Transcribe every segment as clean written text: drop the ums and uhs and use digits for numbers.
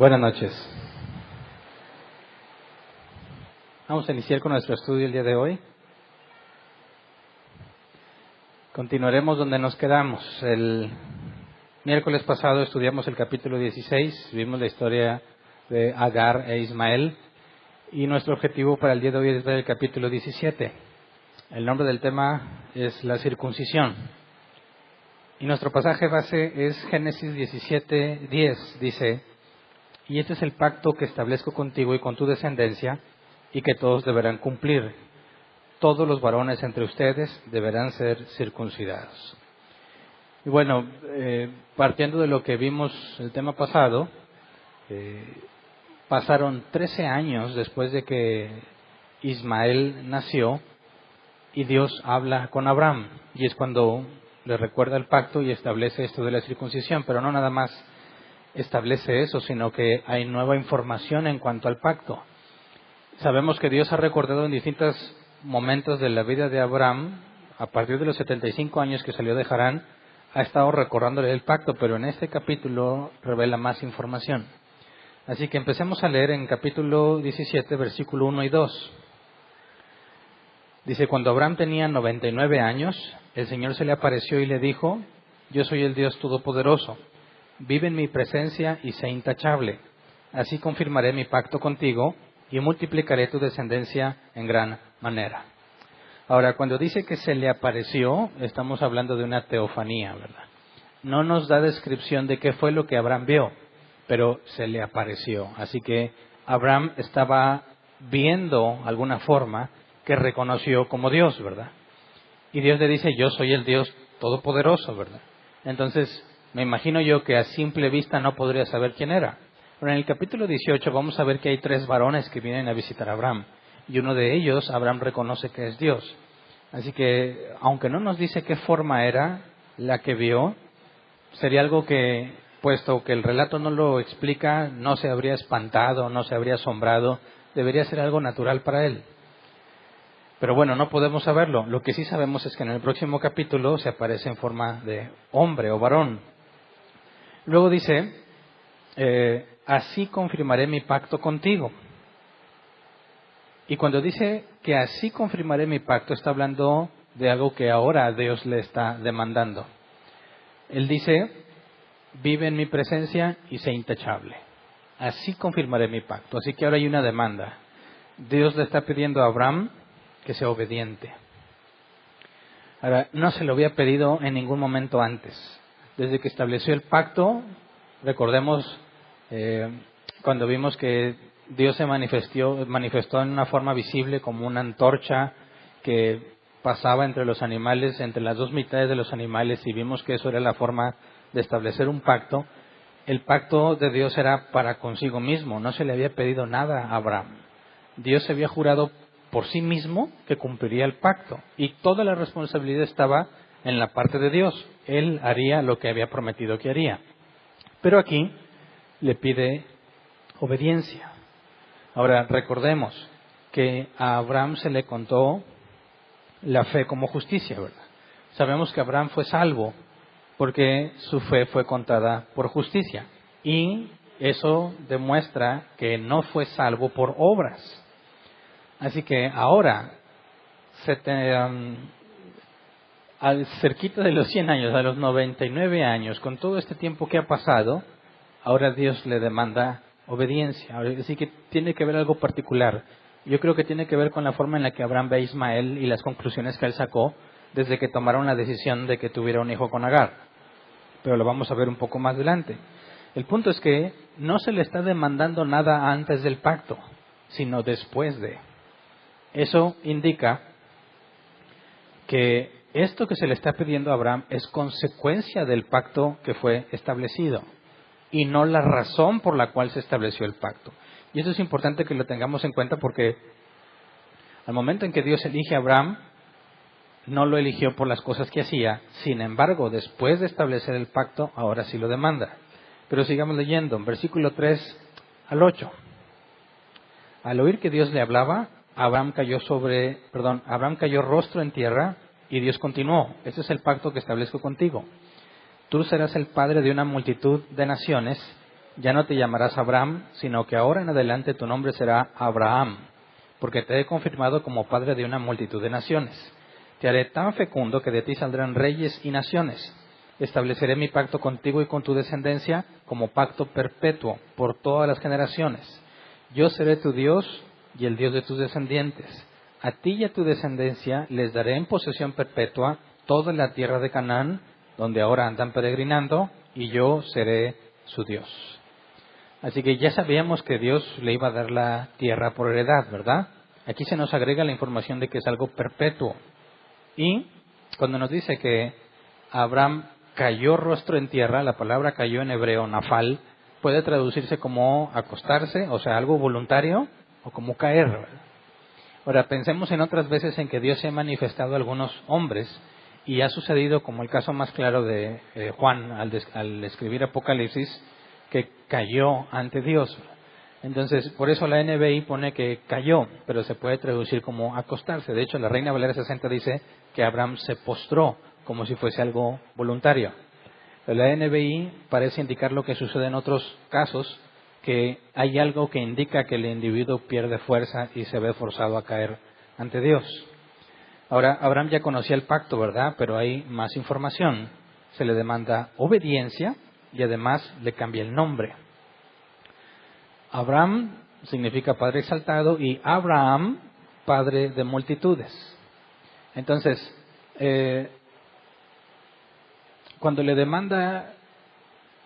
Buenas noches. Vamos a iniciar con nuestro estudio el día de hoy. Continuaremos donde nos quedamos. El miércoles pasado estudiamos el capítulo 16, vimos la historia de Agar e Ismael, y nuestro objetivo para el día de hoy es ver el capítulo 17. El nombre del tema es la circuncisión. Y nuestro pasaje base es Génesis 17:10. Dice: y este es el pacto que establezco contigo y con tu descendencia, y que todos deberán cumplir. Todos los varones entre ustedes deberán ser circuncidados. Y bueno, partiendo de lo que vimos el tema pasado, pasaron 13 años después de que Ismael nació, y Dios habla con Abraham, y es cuando le recuerda el pacto y establece esto de la circuncisión, pero no nada más establece eso, sino que hay nueva información en cuanto al pacto. Sabemos que Dios ha recordado en distintos momentos de la vida de Abraham, a partir de los 75 años que salió de Harán, ha estado recordándole el pacto, pero en este capítulo revela más información. Así que empecemos a leer en capítulo 17, versículo 1 y 2. Dice: cuando Abraham tenía 99 años, el Señor se le apareció y le dijo: yo soy el Dios Todopoderoso. Vive en mi presencia y sé intachable. Así confirmaré mi pacto contigo y multiplicaré tu descendencia en gran manera. Ahora, cuando dice que se le apareció, estamos hablando de una teofanía, ¿verdad? No nos da descripción de qué fue lo que Abraham vio, pero se le apareció. Así que Abraham estaba viendo alguna forma que reconoció como Dios, ¿verdad? Y Dios le dice: yo soy el Dios Todopoderoso, ¿verdad? Entonces, me imagino yo que a simple vista no podría saber quién era. Pero en el capítulo 18 vamos a ver que hay 3 varones que vienen a visitar a Abraham. Y uno de ellos, Abraham reconoce que es Dios. Así que, aunque no nos dice qué forma era la que vio, sería algo que, puesto que el relato no lo explica, no se habría espantado, no se habría asombrado. Debería ser algo natural para él. Pero bueno, no podemos saberlo. Lo que sí sabemos es que en el próximo capítulo se aparece en forma de hombre o varón. Luego dice: así confirmaré mi pacto contigo. Y cuando dice que así confirmaré mi pacto, está hablando de algo que ahora Dios le está demandando. Él dice: vive en mi presencia y sé intachable. Así confirmaré mi pacto. Así que ahora hay una demanda. Dios le está pidiendo a Abraham que sea obediente. Ahora, no se lo había pedido en ningún momento antes. Desde que estableció el pacto, recordemos cuando vimos que Dios se manifestó en una forma visible como una antorcha que pasaba entre los animales, entre las dos mitades de los animales, y vimos que eso era la forma de establecer un pacto. El pacto de Dios era para consigo mismo, no se le había pedido nada a Abraham. Dios se había jurado por sí mismo que cumpliría el pacto, y toda la responsabilidad estaba en la parte de Dios. Él haría lo que había prometido que haría. Pero aquí le pide obediencia. Ahora, recordemos que a Abraham se le contó la fe como justicia, ¿verdad? Sabemos que Abraham fue salvo porque su fe fue contada por justicia. Y eso demuestra que no fue salvo por obras. Así que ahora, cerquita de los 100 años, a los 99 años, con todo este tiempo que ha pasado, ahora Dios le demanda obediencia. Así que tiene que ver algo particular. Yo creo que tiene que ver con la forma en la que Abraham ve a Ismael y las conclusiones que él sacó desde que tomaron la decisión de que tuviera un hijo con Agar. Pero lo vamos a ver un poco más adelante. El punto es que no se le está demandando nada antes del pacto, sino después de. Eso indica que esto que se le está pidiendo a Abraham es consecuencia del pacto que fue establecido y no la razón por la cual se estableció el pacto. Y eso es importante que lo tengamos en cuenta, porque al momento en que Dios elige a Abraham, no lo eligió por las cosas que hacía. Sin embargo, después de establecer el pacto, ahora sí lo demanda. Pero sigamos leyendo, en versículo 3 al 8. Al oír que Dios le hablaba, Abraham cayó rostro en tierra, y Dios continuó: este es el pacto que establezco contigo. Tú serás el padre de una multitud de naciones, ya no te llamarás Abraham, sino que ahora en adelante tu nombre será Abraham, porque te he confirmado como padre de una multitud de naciones. Te haré tan fecundo que de ti saldrán reyes y naciones. Estableceré mi pacto contigo y con tu descendencia como pacto perpetuo por todas las generaciones. Yo seré tu Dios y el Dios de tus descendientes. A ti y a tu descendencia les daré en posesión perpetua toda la tierra de Canaán, donde ahora andan peregrinando, y yo seré su Dios. Así que ya sabíamos que Dios le iba a dar la tierra por heredad, ¿verdad? Aquí se nos agrega la información de que es algo perpetuo. Y cuando nos dice que Abraham cayó rostro en tierra, la palabra cayó en hebreo, nafal, puede traducirse como acostarse, o sea, algo voluntario, o como caer, ¿verdad? Ahora, pensemos en otras veces en que Dios se ha manifestado a algunos hombres, y ha sucedido, como el caso más claro de Juan al escribir Apocalipsis, que cayó ante Dios. Entonces, por eso la NBI pone que cayó, pero se puede traducir como acostarse. De hecho, la Reina Valera 60 dice que Abraham se postró, como si fuese algo voluntario. Pero la NBI parece indicar lo que sucede en otros casos, que hay algo que indica que el individuo pierde fuerza y se ve forzado a caer ante Dios. Ahora, Abraham ya conocía el pacto, ¿verdad? Pero hay más información. Se le demanda obediencia y además le cambia el nombre. Abraham significa padre exaltado y Abraham, padre de multitudes. Entonces, cuando le demanda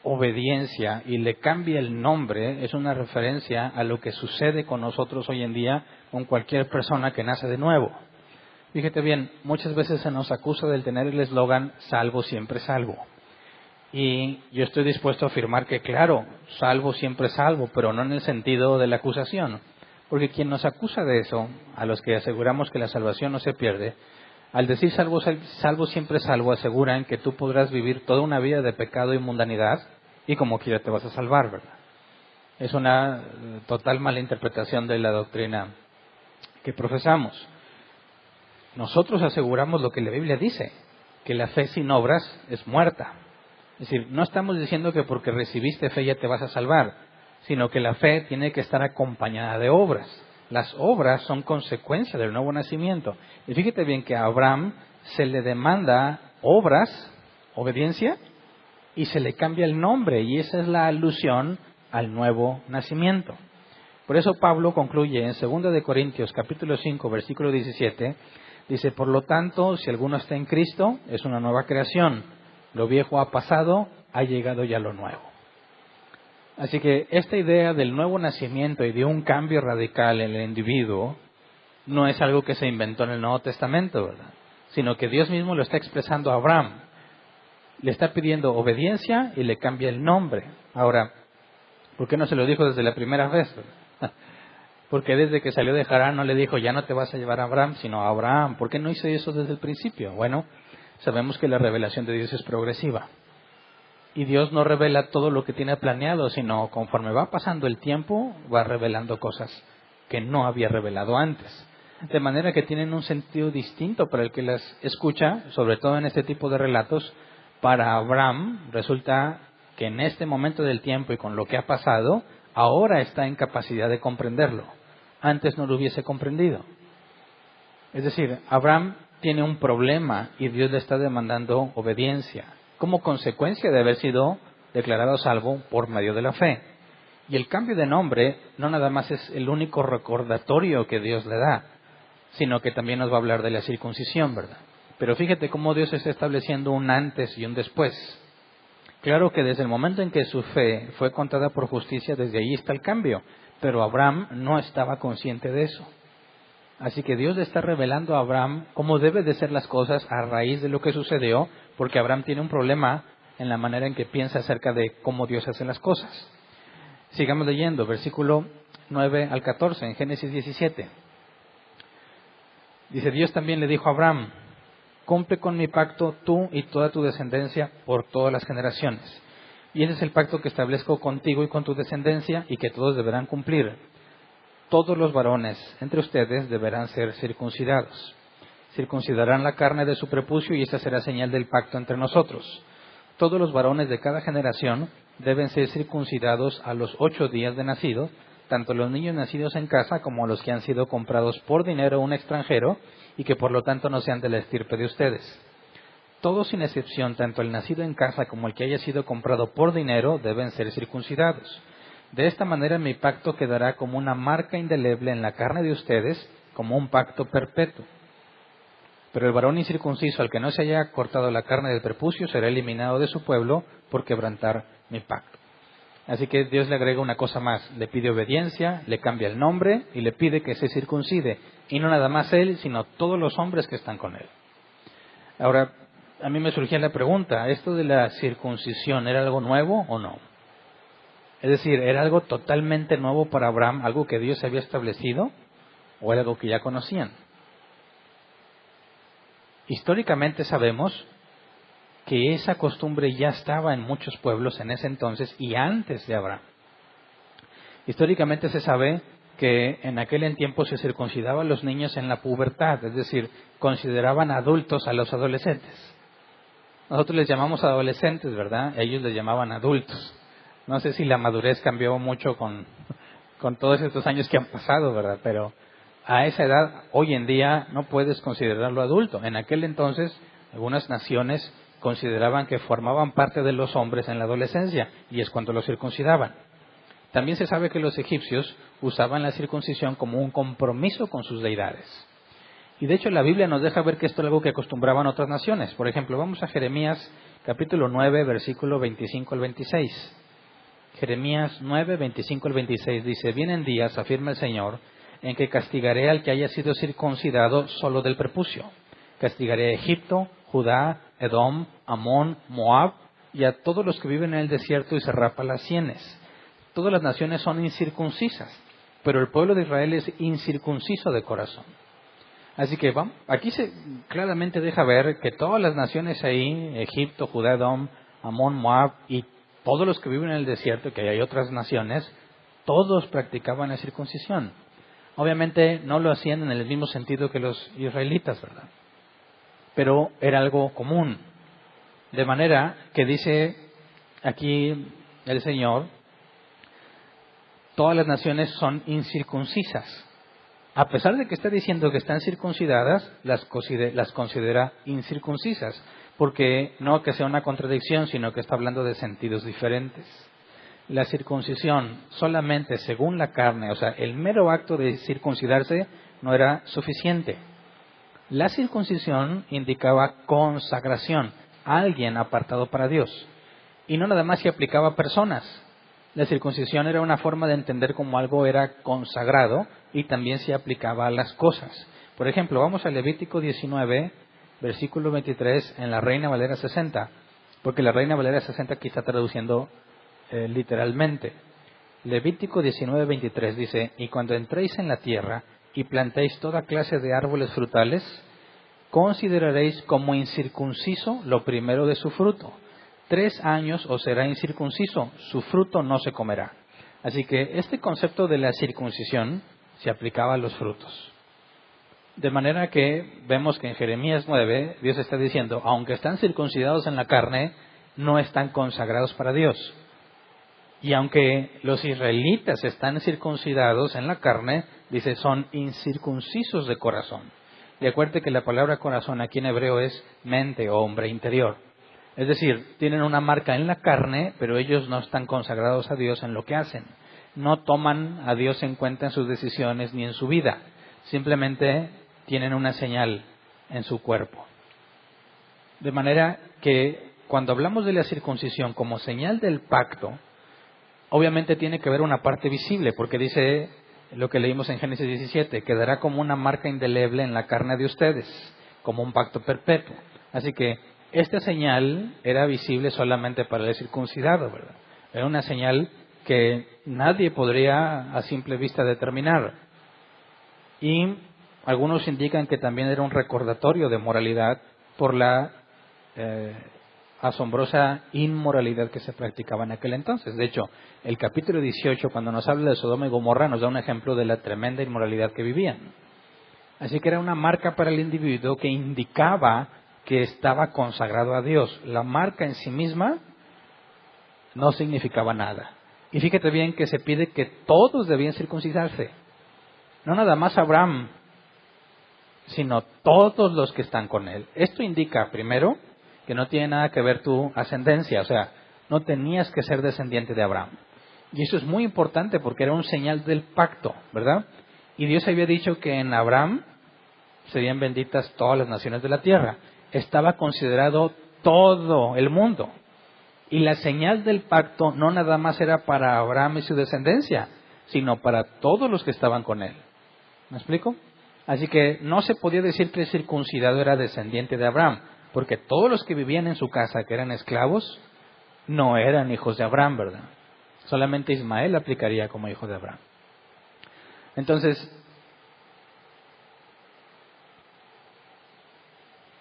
obediencia y le cambia el nombre, es una referencia a lo que sucede con nosotros hoy en día con cualquier persona que nace de nuevo. Fíjate bien, muchas veces se nos acusa del tener el eslogan salvo siempre salvo. Y yo estoy dispuesto a afirmar que claro, salvo siempre salvo, pero no en el sentido de la acusación. Porque quien nos acusa de eso, a los que aseguramos que la salvación no se pierde, al decir salvo siempre salvo, aseguran que tú podrás vivir toda una vida de pecado y mundanidad y como quiera te vas a salvar, ¿verdad? Es una total mala interpretación de la doctrina que profesamos. Nosotros aseguramos lo que la Biblia dice, que la fe sin obras es muerta. Es decir, no estamos diciendo que porque recibiste fe ya te vas a salvar, sino que la fe tiene que estar acompañada de obras. Las obras son consecuencia del nuevo nacimiento. Y fíjate bien que a Abraham se le demanda obras, obediencia, y se le cambia el nombre, y esa es la alusión al nuevo nacimiento. Por eso Pablo concluye en 2 de Corintios capítulo 5, versículo 17, dice, por lo tanto, si alguno está en Cristo, es una nueva creación. Lo viejo ha pasado, ha llegado ya lo nuevo. Así que esta idea del nuevo nacimiento y de un cambio radical en el individuo no es algo que se inventó en el Nuevo Testamento, ¿verdad? Sino que Dios mismo lo está expresando a Abraham. Le está pidiendo obediencia y le cambia el nombre. Ahora, ¿por qué no se lo dijo desde la primera vez? Porque desde que salió de Harán no le dijo, ya no te vas a llevar a Abraham, sino a Abraham. ¿Por qué no hizo eso desde el principio? Bueno, sabemos que la revelación de Dios es progresiva. Y Dios no revela todo lo que tiene planeado, sino conforme va pasando el tiempo, va revelando cosas que no había revelado antes. De manera que tienen un sentido distinto para el que las escucha, sobre todo en este tipo de relatos. Para Abraham resulta que en este momento del tiempo y con lo que ha pasado, ahora está en capacidad de comprenderlo. Antes no lo hubiese comprendido. Es decir, Abraham tiene un problema y Dios le está demandando obediencia, como consecuencia de haber sido declarado salvo por medio de la fe. Y el cambio de nombre no nada más es el único recordatorio que Dios le da, sino que también nos va a hablar de la circuncisión, ¿verdad? Pero fíjate cómo Dios está estableciendo un antes y un después. Claro que desde el momento en que su fe fue contada por justicia, desde ahí está el cambio, pero Abraham no estaba consciente de eso. Así que Dios le está revelando a Abraham cómo deben de ser las cosas a raíz de lo que sucedió, porque Abraham tiene un problema en la manera en que piensa acerca de cómo Dios hace las cosas. Sigamos leyendo, versículo 9 al 14, en Génesis 17. Dice, Dios también le dijo a Abraham, cumple con mi pacto tú y toda tu descendencia por todas las generaciones. Y ese es el pacto que establezco contigo y con tu descendencia y que todos deberán cumplir. Todos los varones entre ustedes deberán ser circuncidados. Circuncidarán la carne de su prepucio y esta será señal del pacto entre nosotros. Todos los varones de cada generación deben ser circuncidados a los 8 días de nacido, tanto los niños nacidos en casa como los que han sido comprados por dinero a un extranjero y que por lo tanto no sean de la estirpe de ustedes. Todos sin excepción, tanto el nacido en casa como el que haya sido comprado por dinero, deben ser circuncidados. De esta manera mi pacto quedará como una marca indeleble en la carne de ustedes, como un pacto perpetuo. Pero el varón incircunciso al que no se haya cortado la carne del prepucio será eliminado de su pueblo por quebrantar mi pacto. Así que Dios le agrega una cosa más, le pide obediencia, le cambia el nombre y le pide que se circuncide. Y no nada más él, sino todos los hombres que están con él. Ahora, a mí me surgía la pregunta, ¿esto de la circuncisión era algo nuevo o no? Es decir, ¿era algo totalmente nuevo para Abraham, algo que Dios había establecido o era algo que ya conocían? Históricamente sabemos que esa costumbre ya estaba en muchos pueblos en ese entonces y antes de Abraham. Históricamente se sabe que en aquel tiempo se circuncidaban los niños en la pubertad, es decir, consideraban adultos a los adolescentes. Nosotros les llamamos adolescentes, ¿verdad? Ellos les llamaban adultos. No sé si la madurez cambió mucho con todos estos años que han pasado, ¿verdad? Pero a esa edad, hoy en día, no puedes considerarlo adulto. En aquel entonces, algunas naciones consideraban que formaban parte de los hombres en la adolescencia, y es cuando los circuncidaban. También se sabe que los egipcios usaban la circuncisión como un compromiso con sus deidades. Y de hecho la Biblia nos deja ver que esto es algo que acostumbraban otras naciones. Por ejemplo, vamos a Jeremías capítulo 9, versículo 25 al 26. Jeremías 9, 25 al 26 dice: Vienen días, afirma el Señor, en que castigaré al que haya sido circuncidado solo del prepucio. Castigaré a Egipto, Judá, Edom, Amón, Moab y a todos los que viven en el desierto y se rapan las sienes. Todas las naciones son incircuncisas, pero el pueblo de Israel es incircunciso de corazón. Así que aquí se claramente deja ver que todas las naciones ahí, Egipto, Judá, Edom, Amón, Moab y todos los que viven en el desierto, que hay otras naciones, todos practicaban la circuncisión. Obviamente no lo hacían en el mismo sentido que los israelitas, ¿verdad? Pero era algo común. De manera que dice aquí el Señor, todas las naciones son incircuncisas. A pesar de que está diciendo que están circuncidadas, las considera incircuncisas, porque no que sea una contradicción, sino que está hablando de sentidos diferentes. La circuncisión solamente según la carne, o sea, el mero acto de circuncidarse no era suficiente. La circuncisión indicaba consagración, alguien apartado para Dios. Y no nada más se aplicaba a personas. La circuncisión era una forma de entender cómo algo era consagrado y también se aplicaba a las cosas. Por ejemplo, vamos a Levítico 19, versículo 23 en la Reina Valera 60, porque la Reina Valera 60 aquí está traduciendo literalmente. Levítico 19, 23 dice: Y cuando entréis en la tierra y plantéis toda clase de árboles frutales, consideraréis como incircunciso lo primero de su fruto. 3 años os será incircunciso, su fruto no se comerá. Así que este concepto de la circuncisión se aplicaba a los frutos. De manera que vemos que en Jeremías 9 Dios está diciendo, aunque están circuncidados en la carne, no están consagrados para Dios. Y aunque los israelitas están circuncidados en la carne, dice, son incircuncisos de corazón. Y acuérdate que la palabra corazón aquí en hebreo es mente o hombre interior. Es decir, tienen una marca en la carne, pero ellos no están consagrados a Dios en lo que hacen. No toman a Dios en cuenta en sus decisiones ni en su vida. Simplemente tienen una señal en su cuerpo. De manera que cuando hablamos de la circuncisión como señal del pacto, obviamente tiene que haber una parte visible, porque dice lo que leímos en Génesis 17, quedará como una marca indeleble en la carne de ustedes, como un pacto perpetuo. Así que esta señal era visible solamente para el circuncidado, ¿verdad? Era una señal que nadie podría a simple vista determinar. Y algunos indican que también era un recordatorio de moralidad por la asombrosa inmoralidad que se practicaba en aquel entonces. De hecho, el capítulo 18, cuando nos habla de Sodoma y Gomorra, nos da un ejemplo de la tremenda inmoralidad que vivían. Así que era una marca para el individuo que indicaba que estaba consagrado a Dios. La marca en sí misma no significaba nada. Y fíjate bien que se pide que todos debían circuncidarse. No nada más Abraham, sino todos los que están con él. Esto indica, primero, que no tiene nada que ver tu ascendencia. O sea, no tenías que ser descendiente de Abraham. Y eso es muy importante porque era un señal del pacto, ¿verdad? Y Dios había dicho que en Abraham serían benditas todas las naciones de la tierra. Estaba considerado todo el mundo. Y la señal del pacto no nada más era para Abraham y su descendencia, sino para todos los que estaban con él. ¿Me explico? Así que no se podía decir que el circuncidado era descendiente de Abraham, porque todos los que vivían en su casa, que eran esclavos, no eran hijos de Abraham, ¿verdad? Solamente Ismael aplicaría como hijo de Abraham. Entonces,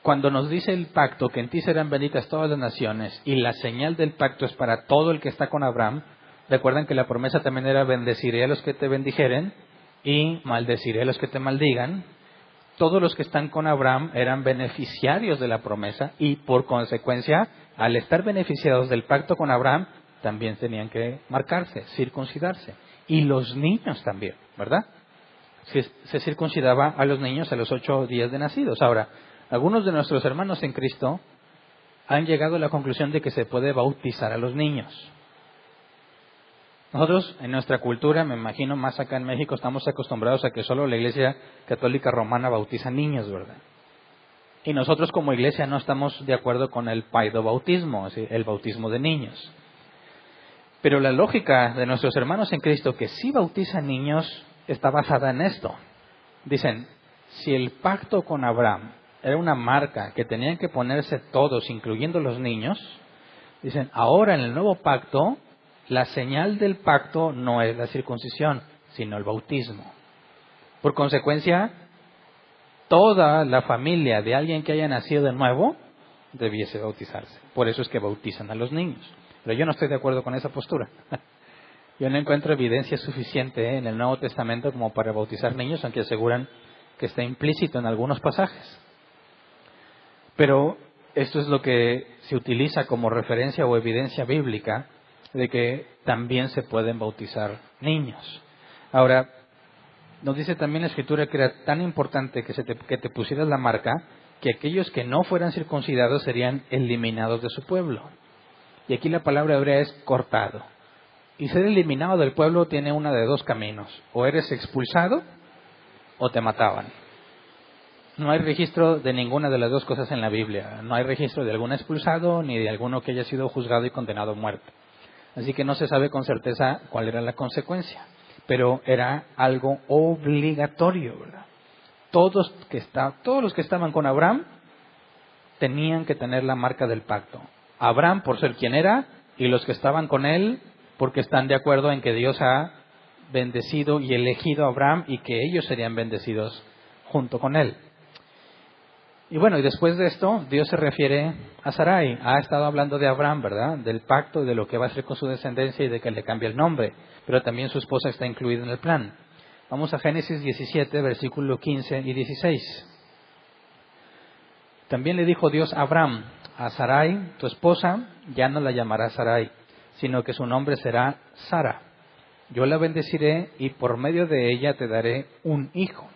cuando nos dice el pacto que en ti serán benditas todas las naciones y la señal del pacto es para todo el que está con Abraham, recuerden que la promesa también era bendeciré a los que te bendijeren y maldeciré a los que te maldigan. Todos los que están con Abraham eran beneficiarios de la promesa y por consecuencia, al estar beneficiados del pacto con Abraham, también tenían que marcarse, circuncidarse. Y los niños también, ¿verdad? Se circuncidaba a los niños a los 8 días de nacidos. Ahora, algunos de nuestros hermanos en Cristo han llegado a la conclusión de que se puede bautizar a los niños. Nosotros, en nuestra cultura, me imagino más acá en México, estamos acostumbrados a que solo la Iglesia Católica Romana bautiza niños, ¿verdad? Y nosotros como Iglesia no estamos de acuerdo con el paidobautismo, es decir, el bautismo de niños. Pero la lógica de nuestros hermanos en Cristo que sí bautizan niños está basada en esto. Dicen, si el pacto con Abraham era una marca que tenían que ponerse todos, incluyendo los niños, dicen, ahora en el nuevo pacto, la señal del pacto no es la circuncisión, sino el bautismo. Por consecuencia, toda la familia de alguien que haya nacido de nuevo debiese bautizarse. Por eso es que bautizan a los niños. Pero yo no estoy de acuerdo con esa postura. Yo no encuentro evidencia suficiente en el Nuevo Testamento como para bautizar niños, aunque aseguran que está implícito en algunos pasajes. Pero esto es lo que se utiliza como referencia o evidencia bíblica de que también se pueden bautizar niños. Ahora, nos dice también la Escritura que era tan importante que te pusieras la marca que aquellos que no fueran circuncidados serían eliminados de su pueblo. Y aquí la palabra hebrea es cortado. Y ser eliminado del pueblo tiene una de dos caminos. O eres expulsado o te mataban. No hay registro de ninguna de las dos cosas en la Biblia. No hay registro de algún expulsado ni de alguno que haya sido juzgado y condenado a muerte. Así que no se sabe con certeza cuál era la consecuencia. Pero era algo obligatorio, ¿verdad? Todos los que estaban con Abraham tenían que tener la marca del pacto. Abraham por ser quien era y los que estaban con él porque están de acuerdo en que Dios ha bendecido y elegido a Abraham y que ellos serían bendecidos junto con él. Y bueno, y después de esto, Dios se refiere a Sarai. Ha estado hablando de Abraham, ¿verdad? Del pacto, de lo que va a hacer con su descendencia y de que le cambie el nombre. Pero también su esposa está incluida en el plan. Vamos a Génesis 17, versículo 15 y 16. También le dijo Dios a Abraham, a Sarai, tu esposa, ya no la llamarás Sarai, sino que su nombre será Sara. Yo la bendeciré y por medio de ella te daré un hijo.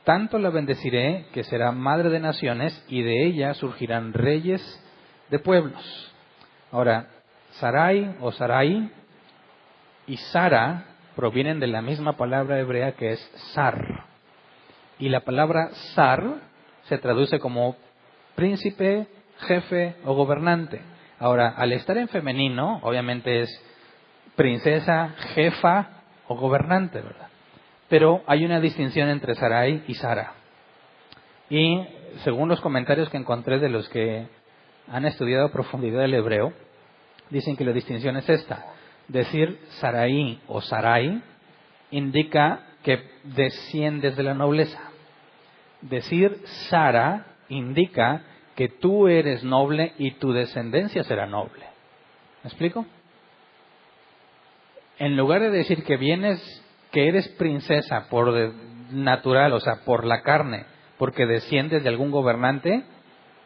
Tanto la bendeciré que será madre de naciones y de ella surgirán reyes de pueblos. Ahora, Sarai o Sarai y Sara provienen de la misma palabra hebrea que es Sar. Y la palabra Sar se traduce como príncipe, jefe o gobernante. Ahora, al estar en femenino, obviamente es princesa, jefa o gobernante, ¿verdad? Pero hay una distinción entre Sarai y Sara. Y según los comentarios que encontré de los que han estudiado a profundidad el hebreo, dicen que la distinción es esta. Decir Sarai o Sarai indica que desciendes de la nobleza. Decir Sara indica que tú eres noble y tu descendencia será noble. ¿Me explico? En lugar de decir que eres princesa por natural, o sea, por la carne, porque desciendes de algún gobernante,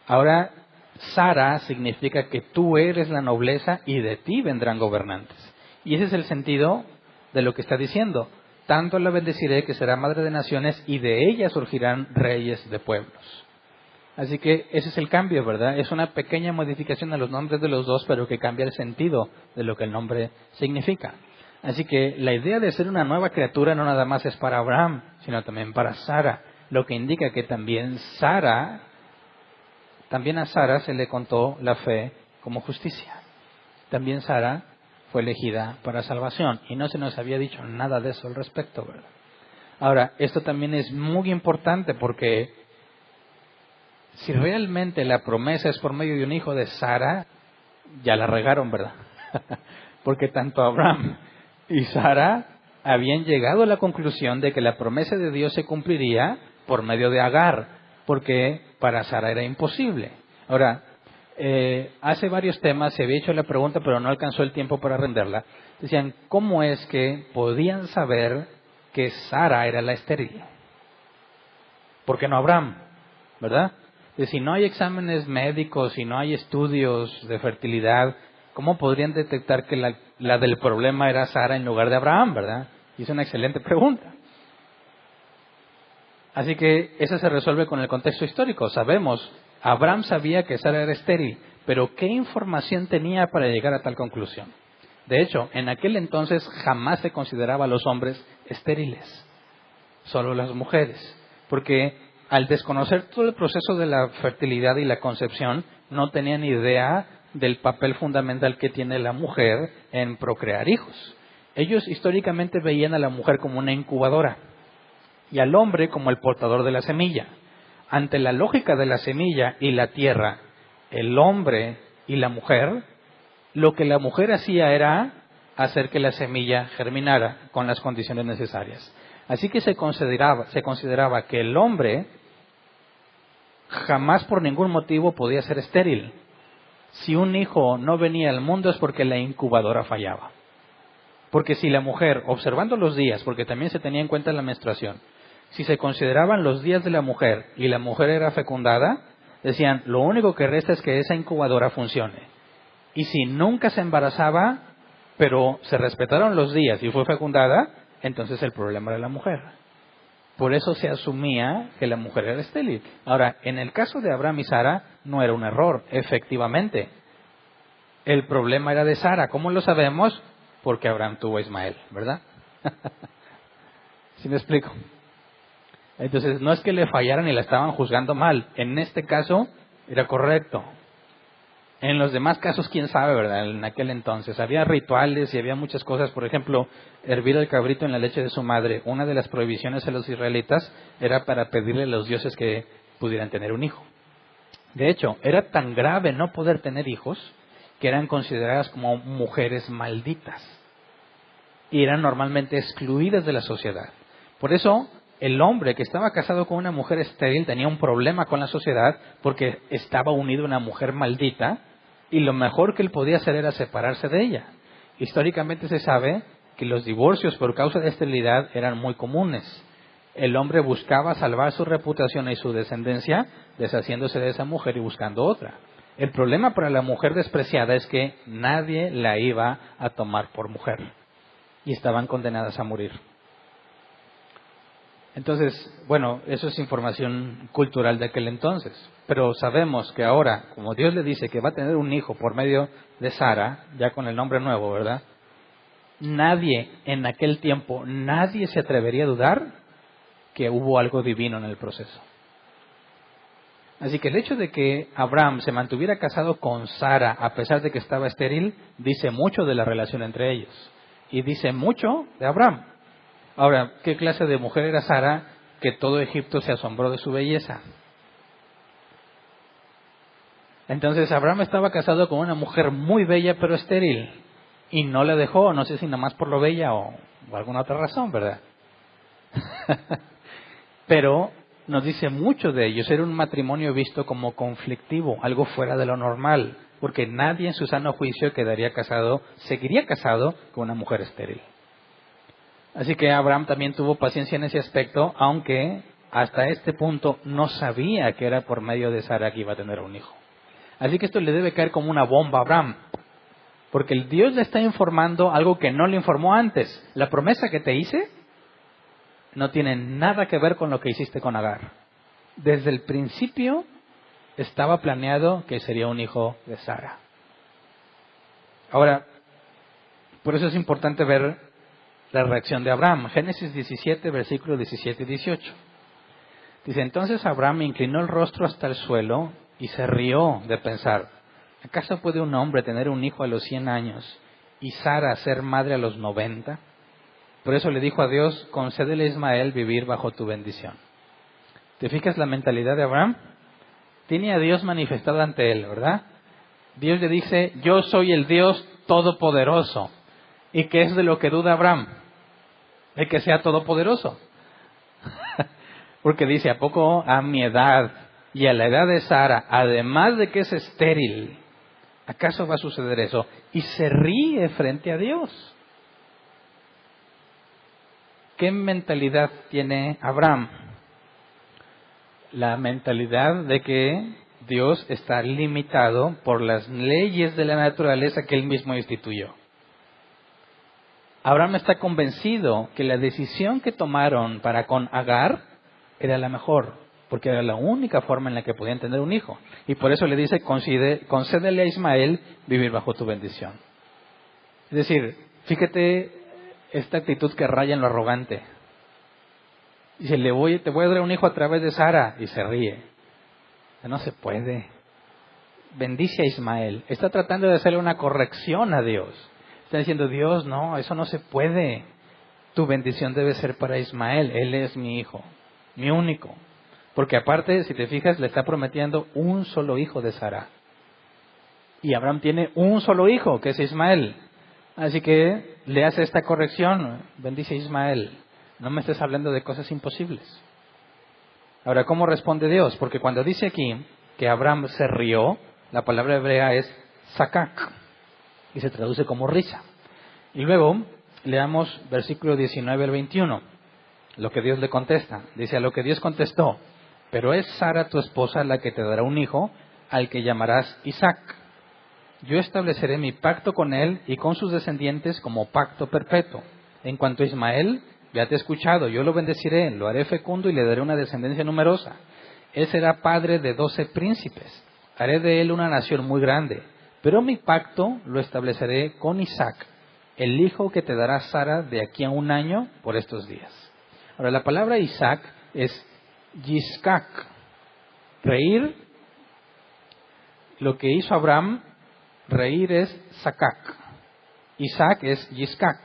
Ahora, Sara significa que tú eres la nobleza y de ti vendrán gobernantes. Y ese es el sentido de lo que está diciendo. Tanto la bendeciré que será madre de naciones y de ella surgirán reyes de pueblos. Así que ese es el cambio, ¿verdad? Es una pequeña modificación a los nombres de los dos, pero que cambia el sentido de lo que el nombre significa. Así que la idea de ser una nueva criatura no nada más es para Abraham, sino también para Sara, lo que indica que también a Sara se le contó la fe como justicia. También Sara fue elegida para salvación y no se nos había dicho nada de eso al respecto, ¿verdad? Ahora, esto también es muy importante porque si realmente la promesa es por medio de un hijo de Sara, ya la regaron, ¿verdad? Porque tanto Abraham y Sara habían llegado a la conclusión de que la promesa de Dios se cumpliría por medio de Agar, porque para Sara era imposible. Ahora, hace varios temas se había hecho la pregunta, pero no alcanzó el tiempo para renderla. Decían, ¿cómo es que podían saber que Sara era la estéril? ¿Por qué no Abraham? ¿Verdad? Si no hay exámenes médicos, si no hay estudios de fertilidad, ¿cómo podrían detectar que la del problema era Sara en lugar de Abraham, verdad? Y es una excelente pregunta. Así que eso se resuelve con el contexto histórico. Sabemos, Abraham sabía que Sara era estéril, pero ¿qué información tenía para llegar a tal conclusión? De hecho, en aquel entonces jamás se consideraba a los hombres estériles, solo las mujeres, porque al desconocer todo el proceso de la fertilidad y la concepción, no tenían idea del papel fundamental que tiene la mujer en procrear hijos. Ellos históricamente veían a la mujer como una incubadora y al hombre como el portador de la semilla. Ante la lógica de la semilla y la tierra, el hombre y la mujer, lo que la mujer hacía era hacer que la semilla germinara con las condiciones necesarias. Así que se consideraba que el hombre jamás por ningún motivo podía ser estéril. Si un hijo no venía al mundo es porque la incubadora fallaba. Porque si la mujer, observando los días, porque también se tenía en cuenta la menstruación, si se consideraban los días de la mujer y la mujer era fecundada, decían, lo único que resta es que esa incubadora funcione. Y si nunca se embarazaba, pero se respetaron los días y fue fecundada, entonces el problema era la mujer. Por eso se asumía que la mujer era estéril. Ahora, en el caso de Abraham y Sara, no era un error, efectivamente. El problema era de Sara. ¿Cómo lo sabemos? Porque Abraham tuvo a Ismael, ¿verdad? ¿Sí me explico? Entonces, no es que le fallaran y la estaban juzgando mal. En este caso, era correcto. En los demás casos, quién sabe, ¿verdad? En aquel entonces había rituales y había muchas cosas. Por ejemplo, hervir el cabrito en la leche de su madre. Una de las prohibiciones a los israelitas era para pedirle a los dioses que pudieran tener un hijo. De hecho, era tan grave no poder tener hijos que eran consideradas como mujeres malditas y eran normalmente excluidas de la sociedad. Por eso, el hombre que estaba casado con una mujer estéril tenía un problema con la sociedad porque estaba unido a una mujer maldita y lo mejor que él podía hacer era separarse de ella. Históricamente se sabe que los divorcios por causa de esterilidad eran muy comunes. El hombre buscaba salvar su reputación y su descendencia deshaciéndose de esa mujer y buscando otra. El problema para la mujer despreciada es que nadie la iba a tomar por mujer y estaban condenadas a morir. Entonces, bueno, eso es información cultural de aquel entonces. Pero sabemos que ahora, como Dios le dice que va a tener un hijo por medio de Sara, ya con el nombre nuevo, ¿verdad? Nadie en aquel tiempo, nadie se atrevería a dudar que hubo algo divino en el proceso. Así que el hecho de que Abraham se mantuviera casado con Sara a pesar de que estaba estéril, dice mucho de la relación entre ellos. Y dice mucho de Abraham. Ahora, ¿qué clase de mujer era Sara que todo Egipto se asombró de su belleza? Entonces Abraham estaba casado con una mujer muy bella pero estéril y no la dejó, no sé si nada más por lo bella o alguna otra razón, ¿verdad? Pero nos dice mucho de ellos. Era un matrimonio visto como conflictivo, algo fuera de lo normal, porque nadie en su sano juicio seguiría casado con una mujer estéril. Así que Abraham también tuvo paciencia en ese aspecto, aunque hasta este punto no sabía que era por medio de Sara que iba a tener un hijo. Así que esto le debe caer como una bomba a Abraham, porque el Dios le está informando algo que no le informó antes. La promesa que te hice no tiene nada que ver con lo que hiciste con Agar. Desde el principio estaba planeado que sería un hijo de Sara. Ahora, por eso es importante ver la reacción de Abraham. Génesis 17, versículos 17 y 18. Dice, entonces Abraham inclinó el rostro hasta el suelo y se rió de pensar, ¿acaso puede un hombre tener un hijo a los 100 años y Sara ser madre a los 90? Por eso le dijo a Dios, concédele a Ismael vivir bajo tu bendición. ¿Te fijas la mentalidad de Abraham? Tiene a Dios manifestado ante él, ¿verdad? Dios le dice, yo soy el Dios todopoderoso. ¿Y qué es de lo que duda Abraham? De que sea todopoderoso. Porque dice, ¿a poco a mi edad y a la edad de Sara, además de que es estéril, acaso va a suceder eso? Y se ríe frente a Dios. ¿Qué mentalidad tiene Abraham? La mentalidad de que Dios está limitado por las leyes de la naturaleza que Él mismo instituyó. Abraham está convencido que la decisión que tomaron para con Agar era la mejor, porque era la única forma en la que podían tener un hijo. Y por eso le dice, concédele a Ismael vivir bajo tu bendición. Es decir, fíjate esta actitud que raya en lo arrogante. Dice, te voy a dar un hijo a través de Sara, y se ríe. No se puede. Bendice a Ismael. Está tratando de hacerle una corrección a Dios. Está diciendo, Dios, no, eso no se puede. Tu bendición debe ser para Ismael. Él es mi hijo, mi único. Porque aparte, si te fijas, le está prometiendo un solo hijo de Sara. Y Abraham tiene un solo hijo, que es Ismael. Así que le hace esta corrección. Bendice a Ismael. No me estés hablando de cosas imposibles. Ahora, ¿cómo responde Dios? Porque cuando dice aquí que Abraham se rió, la palabra hebrea es sakak, y se traduce como risa. Y luego leamos versículo 19 al 21, lo que Dios le contesta. Dice, a lo que Dios contestó, pero es Sara tu esposa la que te dará un hijo, al que llamarás Isaac. Yo estableceré mi pacto con él y con sus descendientes como pacto perpetuo. En cuanto a Ismael, ya te he escuchado, yo lo bendeciré, lo haré fecundo y le daré una descendencia numerosa. Él será padre de 12 príncipes. Haré de él una nación muy grande. Pero mi pacto lo estableceré con Isaac, el hijo que te dará Sara de aquí a 1 año por estos días. Ahora, la palabra Isaac es Yiscak. Reír, lo que hizo Abraham, reír es Sakak. Isaac es Yiscak.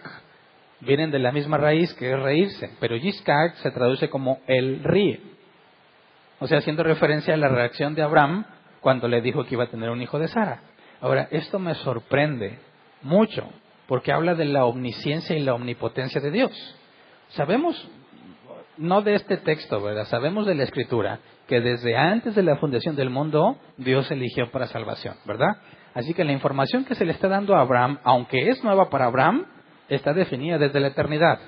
Vienen de la misma raíz que es reírse, pero Yiscak se traduce como él ríe. O sea, haciendo referencia a la reacción de Abraham cuando le dijo que iba a tener un hijo de Sara. Ahora, esto me sorprende mucho, porque habla de la omnisciencia y la omnipotencia de Dios. Sabemos, no de este texto, ¿verdad? Sabemos de la Escritura que desde antes de la fundación del mundo, Dios eligió para salvación, ¿verdad? Así que la información que se le está dando a Abraham, aunque es nueva para Abraham, está definida desde la eternidad.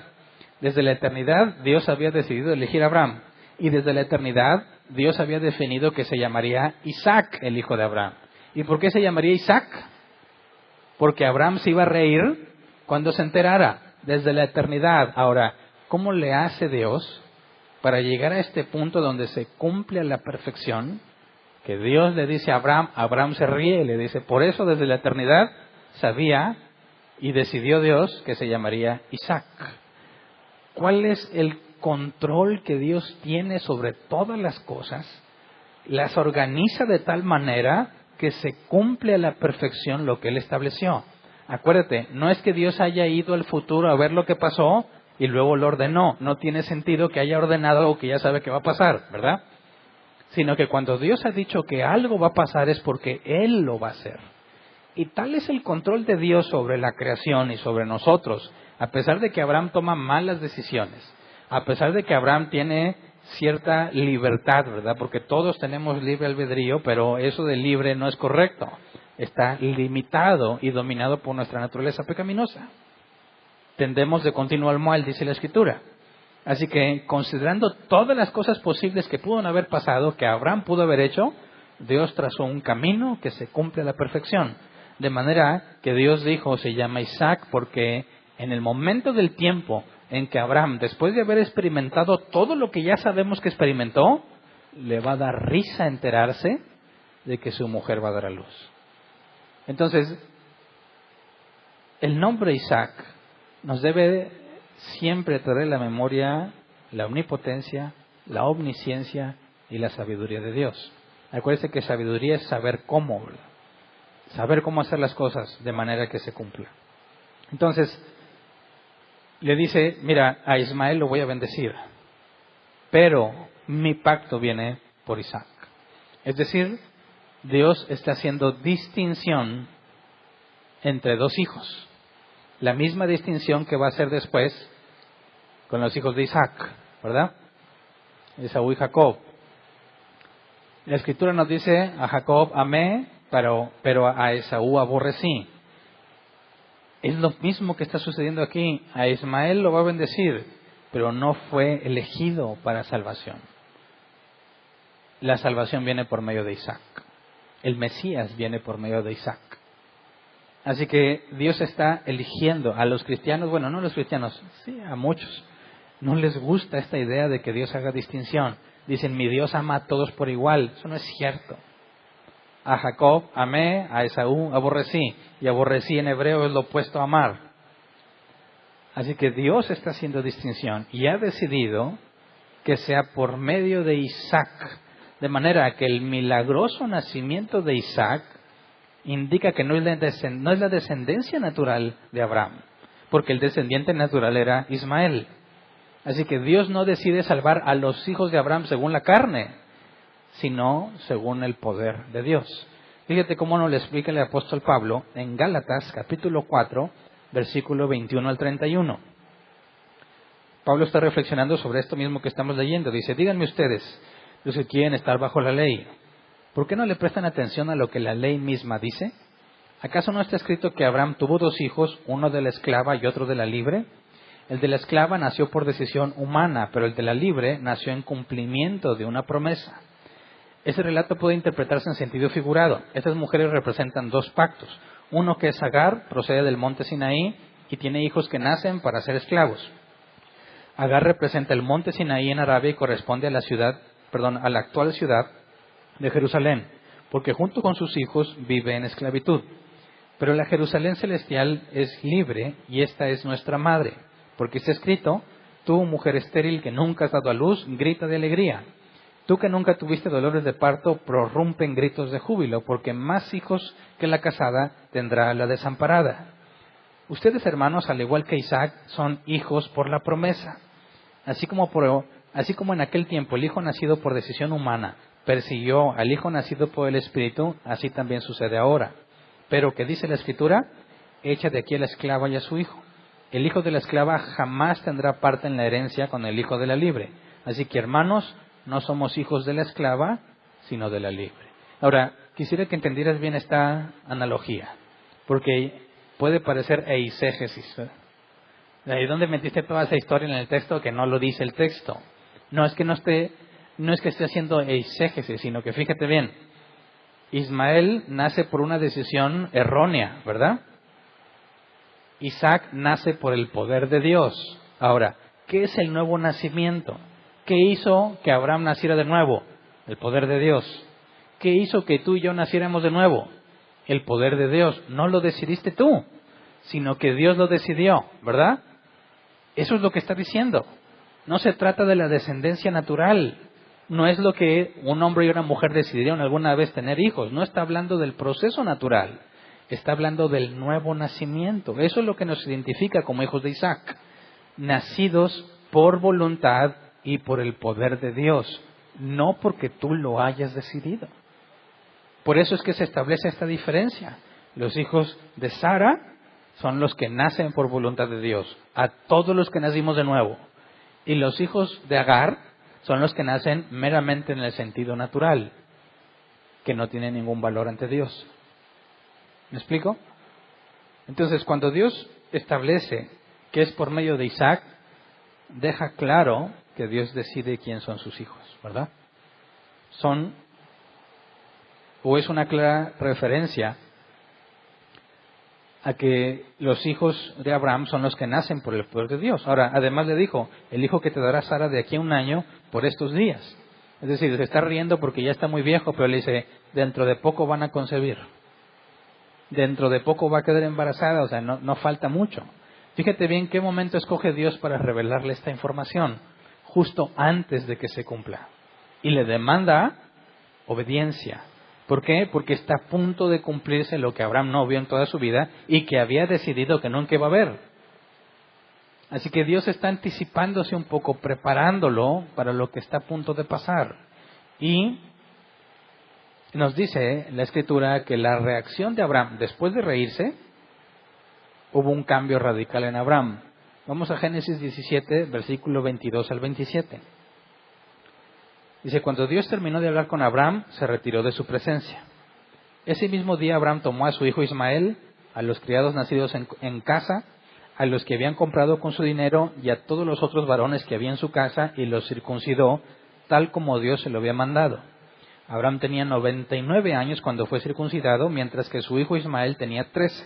Desde la eternidad, Dios había decidido elegir a Abraham. Y desde la eternidad, Dios había definido que se llamaría Isaac, el hijo de Abraham. ¿Y por qué se llamaría Isaac? Porque Abraham se iba a reír cuando se enterara, desde la eternidad. Ahora, ¿cómo le hace Dios para llegar a este punto donde se cumple a la perfección? Que Dios le dice a Abraham, Abraham se ríe y le dice, por eso desde la eternidad sabía y decidió Dios que se llamaría Isaac. ¿Cuál es el control que Dios tiene sobre todas las cosas? Las organiza de tal manera que se cumple a la perfección lo que Él estableció. Acuérdate, no es que Dios haya ido al futuro a ver lo que pasó y luego lo ordenó. No tiene sentido que haya ordenado algo que ya sabe que va a pasar, ¿verdad? Sino que cuando Dios ha dicho que algo va a pasar es porque Él lo va a hacer. Y tal es el control de Dios sobre la creación y sobre nosotros, a pesar de que Abraham toma malas decisiones, a pesar de que Abraham tiene cierta libertad, ¿verdad? Porque todos tenemos libre albedrío, pero eso de libre no es correcto. Está limitado y dominado por nuestra naturaleza pecaminosa. Tendemos de continuo al mal, dice la Escritura. Así que, considerando todas las cosas posibles que pudieron haber pasado, que Abraham pudo haber hecho, Dios trazó un camino que se cumple a la perfección. De manera que Dios dijo, se llama Isaac, porque en el momento del tiempo en que Abraham, después de haber experimentado todo lo que ya sabemos que experimentó, le va a dar risa enterarse de que su mujer va a dar a luz. Entonces, el nombre Isaac nos debe siempre traer a la memoria la omnipotencia, la omnisciencia y la sabiduría de Dios. Acuérdense que sabiduría es saber cómo, ¿verdad? Saber cómo hacer las cosas de manera que se cumpla. Entonces, le dice, mira, a Ismael lo voy a bendecir, pero mi pacto viene por Isaac. Es decir, Dios está haciendo distinción entre dos hijos. La misma distinción que va a hacer después con los hijos de Isaac, ¿verdad? Esaú y Jacob. La Escritura nos dice, a Jacob amé, pero a Esaú aborrecí. Es lo mismo que está sucediendo aquí. A Ismael lo va a bendecir, pero no fue elegido para salvación. La salvación viene por medio de Isaac. El Mesías viene por medio de Isaac. Así que Dios está eligiendo a los cristianos, bueno, no a los cristianos, sí, a muchos. No les gusta esta idea de que Dios haga distinción. Dicen, mi Dios ama a todos por igual. Eso no es cierto. A Jacob amé, a Esaú aborrecí. Y aborrecí en hebreo es lo opuesto a amar. Así que Dios está haciendo distinción y ha decidido que sea por medio de Isaac. De manera que el milagroso nacimiento de Isaac indica que no es la descendencia natural de Abraham, porque el descendiente natural era Ismael. Así que Dios no decide salvar a los hijos de Abraham según la carne, sino según el poder de Dios. Fíjate cómo nos lo explica el apóstol Pablo en Gálatas capítulo 4, versículo 21 al 31. Pablo está reflexionando sobre esto mismo que estamos leyendo. Dice, díganme ustedes, los que quieren estar bajo la ley, ¿por qué no le prestan atención a lo que la ley misma dice? ¿Acaso no está escrito que Abraham tuvo dos hijos, uno de la esclava y otro de la libre? El de la esclava nació por decisión humana, pero el de la libre nació en cumplimiento de una promesa. Ese relato puede interpretarse en sentido figurado. Estas mujeres representan dos pactos. Uno que es Agar, procede del monte Sinaí y tiene hijos que nacen para ser esclavos. Agar representa el monte Sinaí en Arabia y corresponde a la actual ciudad de Jerusalén, porque junto con sus hijos vive en esclavitud. Pero la Jerusalén celestial es libre y esta es nuestra madre, porque está escrito, tú, mujer estéril que nunca has dado a luz, grita de alegría. Tú que nunca tuviste dolores de parto, prorrumpe en gritos de júbilo, porque más hijos que la casada tendrá la desamparada. Ustedes, hermanos, al igual que Isaac, son hijos por la promesa. Así como en aquel tiempo el hijo nacido por decisión humana persiguió al hijo nacido por el Espíritu, así también sucede ahora. Pero, ¿qué dice la Escritura? Echa de aquí a la esclava y a su hijo. El hijo de la esclava jamás tendrá parte en la herencia con el hijo de la libre. Así que, hermanos, no somos hijos de la esclava, sino de la libre. Ahora, quisiera que entendieras bien esta analogía, porque puede parecer eisegesis, ¿verdad? ¿De dónde metiste toda esa historia en el texto que no lo dice el texto? No es que esté haciendo eisegesis, sino que fíjate bien, Ismael nace por una decisión errónea, ¿verdad? Isaac nace por el poder de Dios. Ahora, ¿qué es el nuevo nacimiento? ¿Qué hizo que Abraham naciera de nuevo? El poder de Dios. ¿Qué hizo que tú y yo naciéramos de nuevo? El poder de Dios. No lo decidiste tú, sino que Dios lo decidió, ¿verdad? Eso es lo que está diciendo. No se trata de la descendencia natural. No es lo que un hombre y una mujer decidieron alguna vez tener hijos. No está hablando del proceso natural. Está hablando del nuevo nacimiento. Eso es lo que nos identifica como hijos de Isaac. Nacidos por voluntad y por el poder de Dios. No porque tú lo hayas decidido. Por eso es que se establece esta diferencia. Los hijos de Sara son los que nacen por voluntad de Dios. A todos los que nacimos de nuevo. Y los hijos de Agar son los que nacen meramente en el sentido natural, que no tienen ningún valor ante Dios. ¿Me explico? Entonces, cuando Dios establece que es por medio de Isaac, deja claro que Dios decide quién son sus hijos, ¿verdad? Es una clara referencia a que los hijos de Abraham son los que nacen por el poder de Dios. Ahora, además le dijo, el hijo que te dará Sara de aquí a un año por estos días. Es decir, se está riendo porque ya está muy viejo, pero le dice, dentro de poco van a concebir. Dentro de poco va a quedar embarazada, o sea, no falta mucho. Fíjate bien qué momento escoge Dios para revelarle esta información, justo antes de que se cumpla. Y le demanda obediencia. ¿Por qué? Porque está a punto de cumplirse lo que Abraham no vio en toda su vida y que había decidido que nunca iba a ver. Así que Dios está anticipándose un poco, preparándolo para lo que está a punto de pasar. Y nos dice la Escritura que la reacción de Abraham, después de reírse, hubo un cambio radical en Abraham. Vamos a Génesis 17, versículo 22 al 27. Dice, cuando Dios terminó de hablar con Abraham, se retiró de su presencia. Ese mismo día Abraham tomó a su hijo Ismael, a los criados nacidos en casa, a los que habían comprado con su dinero y a todos los otros varones que había en su casa y los circuncidó, tal como Dios se lo había mandado. Abraham tenía 99 años cuando fue circuncidado, mientras que su hijo Ismael tenía 13.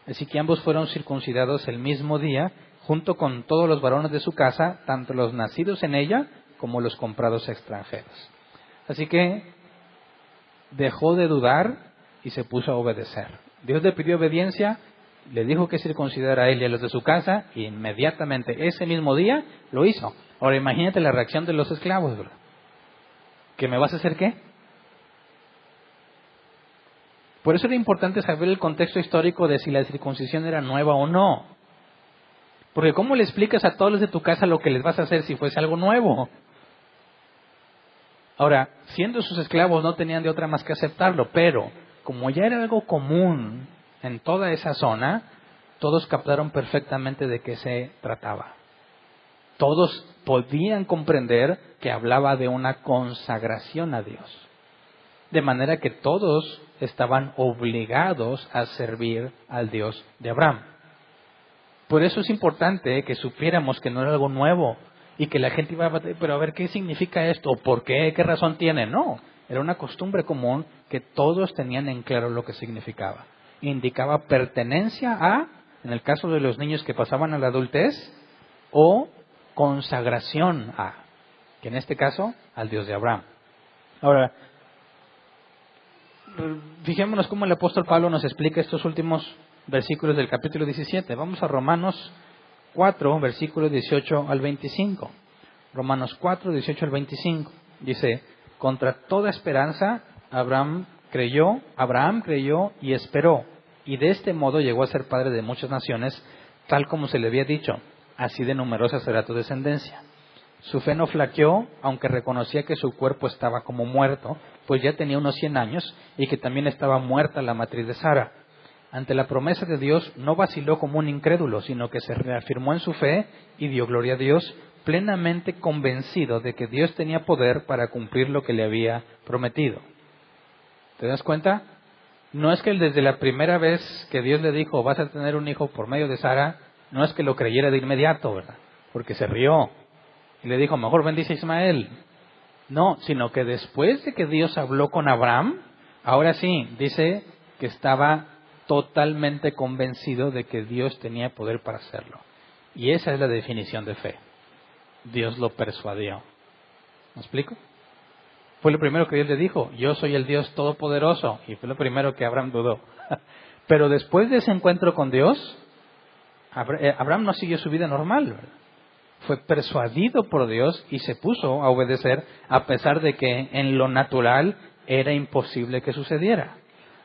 Así que ambos fueron circuncidados el mismo día, junto con todos los varones de su casa, tanto los nacidos en ella como los comprados extranjeros. Así que dejó de dudar y se puso a obedecer. Dios le pidió obediencia, le dijo que circuncidara a él y a los de su casa, y inmediatamente, ese mismo día, lo hizo. Ahora imagínate la reacción de los esclavos, ¿verdad? ¿Que me vas a hacer qué? Por eso era importante saber el contexto histórico de si la circuncisión era nueva o no. Porque ¿cómo le explicas a todos los de tu casa lo que les vas a hacer si fuese algo nuevo? Ahora, siendo sus esclavos no tenían de otra más que aceptarlo, pero como ya era algo común en toda esa zona, todos captaron perfectamente de qué se trataba. Todos podían comprender que hablaba de una consagración a Dios. De manera que todos estaban obligados a servir al Dios de Abraham. Por eso es importante que supiéramos que no era algo nuevo y que la gente iba a batallar, pero a ver qué significa esto, por qué, qué razón tiene. No, era una costumbre común que todos tenían en claro lo que significaba. Indicaba pertenencia a, en el caso de los niños que pasaban a la adultez, o consagración a, que en este caso, al Dios de Abraham. Ahora, fijémonos cómo el apóstol Pablo nos explica estos últimos versículos del capítulo 17. Vamos a Romanos 4, versículos 18 al 25. Romanos 4, 18 al 25. Dice, contra toda esperanza, Abraham creyó y esperó, y de este modo llegó a ser padre de muchas naciones, tal como se le había dicho, así de numerosa será tu descendencia. Su fe no flaqueó, aunque reconocía que su cuerpo estaba como muerto, pues ya tenía unos 100 años, y que también estaba muerta la matriz de Sara. Ante la promesa de Dios no vaciló como un incrédulo, sino que se reafirmó en su fe y dio gloria a Dios, plenamente convencido de que Dios tenía poder para cumplir lo que le había prometido. ¿Te das cuenta? No es que desde la primera vez que Dios le dijo, vas a tener un hijo por medio de Sara, no es que lo creyera de inmediato, ¿verdad? Porque se rió y le dijo, mejor bendice a Ismael. No, sino que después de que Dios habló con Abraham, ahora sí, dice que estaba totalmente convencido de que Dios tenía poder para hacerlo. Y esa es la definición de fe. Dios lo persuadió. ¿Me explico? Fue lo primero que Dios le dijo, yo soy el Dios Todopoderoso. Y fue lo primero que Abraham dudó. Pero después de ese encuentro con Dios, Abraham no siguió su vida normal, ¿verdad? Fue persuadido por Dios y se puso a obedecer a pesar de que en lo natural era imposible que sucediera.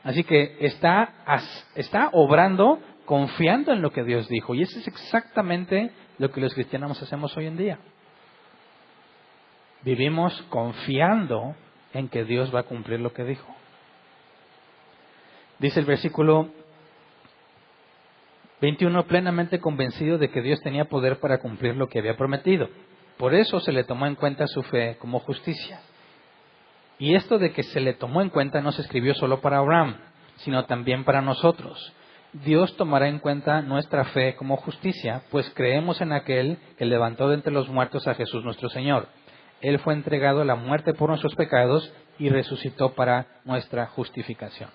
Así que está obrando confiando en lo que Dios dijo. Y eso es exactamente lo que los cristianos hacemos hoy en día. Vivimos confiando en que Dios va a cumplir lo que dijo. Dice el versículo 21, plenamente convencido de que Dios tenía poder para cumplir lo que había prometido. Por eso se le tomó en cuenta su fe como justicia. Y esto de que se le tomó en cuenta no se escribió solo para Abraham, sino también para nosotros, Dios tomará en cuenta nuestra fe como justicia, pues creemos en aquel que levantó de entre los muertos a Jesús nuestro Señor. Él fue entregado a la muerte por nuestros pecados y resucitó para nuestra justificación.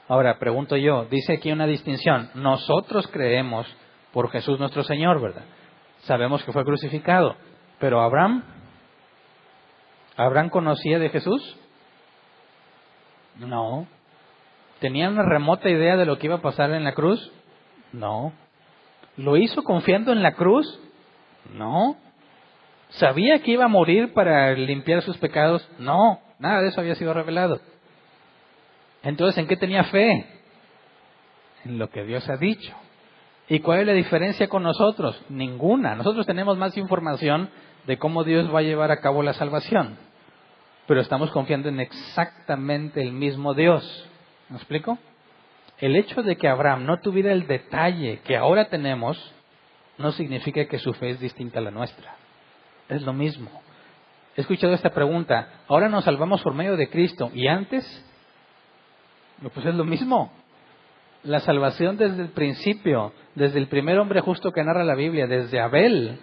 Ahora, pregunto yo, dice aquí una distinción. Nosotros creemos por Jesús nuestro Señor, ¿verdad? Sabemos que fue crucificado. Pero ¿Abraham conocía de Jesús? No. ¿Tenía una remota idea de lo que iba a pasar en la cruz? No. ¿Lo hizo confiando en la cruz? No. ¿Sabía que iba a morir para limpiar sus pecados? No. Nada de eso había sido revelado. Entonces, ¿en qué tenía fe? En lo que Dios ha dicho. ¿Y cuál es la diferencia con nosotros? Ninguna. Nosotros tenemos más información de cómo Dios va a llevar a cabo la salvación. Pero estamos confiando en exactamente el mismo Dios. ¿Me explico? El hecho de que Abraham no tuviera el detalle que ahora tenemos, no significa que su fe es distinta a la nuestra. Es lo mismo. He escuchado esta pregunta. Ahora nos salvamos por medio de Cristo. ¿Y antes? Pues es lo mismo. La salvación desde el principio, desde el primer hombre justo que narra la Biblia, desde Abel,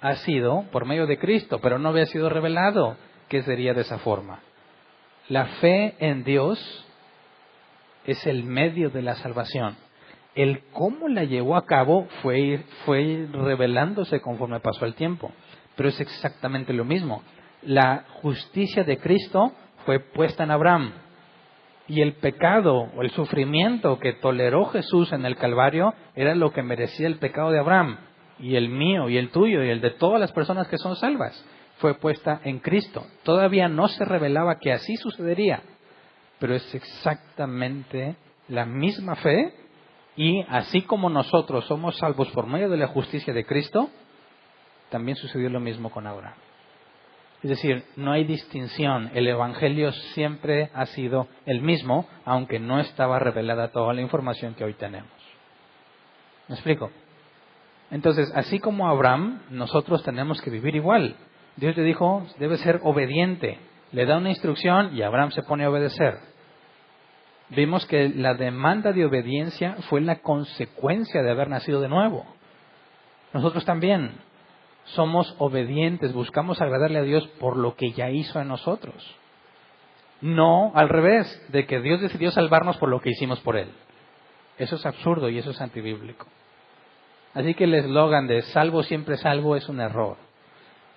ha sido por medio de Cristo, pero no había sido revelado que sería de esa forma. La fe en Dios es el medio de la salvación. El cómo la llevó a cabo fue revelándose conforme pasó el tiempo, pero es exactamente lo mismo. La justicia de Cristo fue puesta en Abraham. Y el pecado o el sufrimiento que toleró Jesús en el Calvario era lo que merecía el pecado de Abraham, y el mío, y el tuyo, y el de todas las personas que son salvas. Fue puesta en Cristo. Todavía no se revelaba que así sucedería, pero es exactamente la misma fe, y así como nosotros somos salvos por medio de la justicia de Cristo, también sucedió lo mismo con Abraham. Es decir, no hay distinción. El Evangelio siempre ha sido el mismo, aunque no estaba revelada toda la información que hoy tenemos. ¿Me explico? Entonces, así como Abraham, nosotros tenemos que vivir igual. Dios le dijo, debe ser obediente. Le da una instrucción y Abraham se pone a obedecer. Vimos que la demanda de obediencia fue la consecuencia de haber nacido de nuevo. Nosotros también somos obedientes, buscamos agradarle a Dios por lo que ya hizo en nosotros. No al revés, de que Dios decidió salvarnos por lo que hicimos por Él. Eso es absurdo y eso es antibíblico. Así que el eslogan de salvo siempre salvo es un error.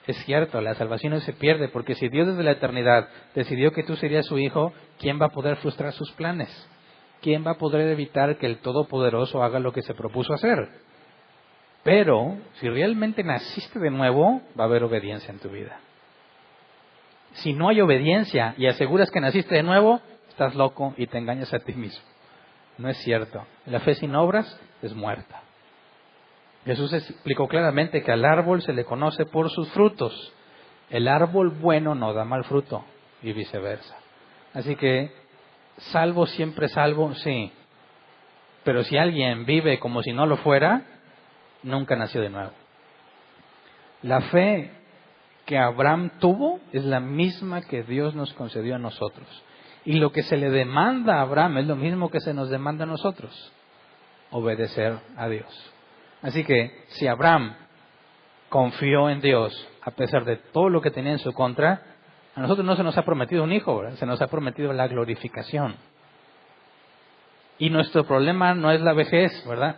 Es cierto, la salvación no se pierde, porque si Dios desde la eternidad decidió que tú serías su hijo, ¿quién va a poder frustrar sus planes? ¿Quién va a poder evitar que el Todopoderoso haga lo que se propuso hacer? Pero, si realmente naciste de nuevo, va a haber obediencia en tu vida. Si no hay obediencia y aseguras que naciste de nuevo, estás loco y te engañas a ti mismo. No es cierto. La fe sin obras es muerta. Jesús explicó claramente que al árbol se le conoce por sus frutos. El árbol bueno no da mal fruto y viceversa. Así que, salvo siempre salvo, sí. Pero si alguien vive como si no lo fuera, nunca nació de nuevo. La fe que Abraham tuvo es la misma que Dios nos concedió a nosotros. Y lo que se le demanda a Abraham es lo mismo que se nos demanda a nosotros: obedecer a Dios. Así que si Abraham confió en Dios a pesar de todo lo que tenía en su contra, a nosotros no se nos ha prometido un hijo, ¿verdad? Se nos ha prometido la glorificación. Y nuestro problema no es la vejez, ¿verdad?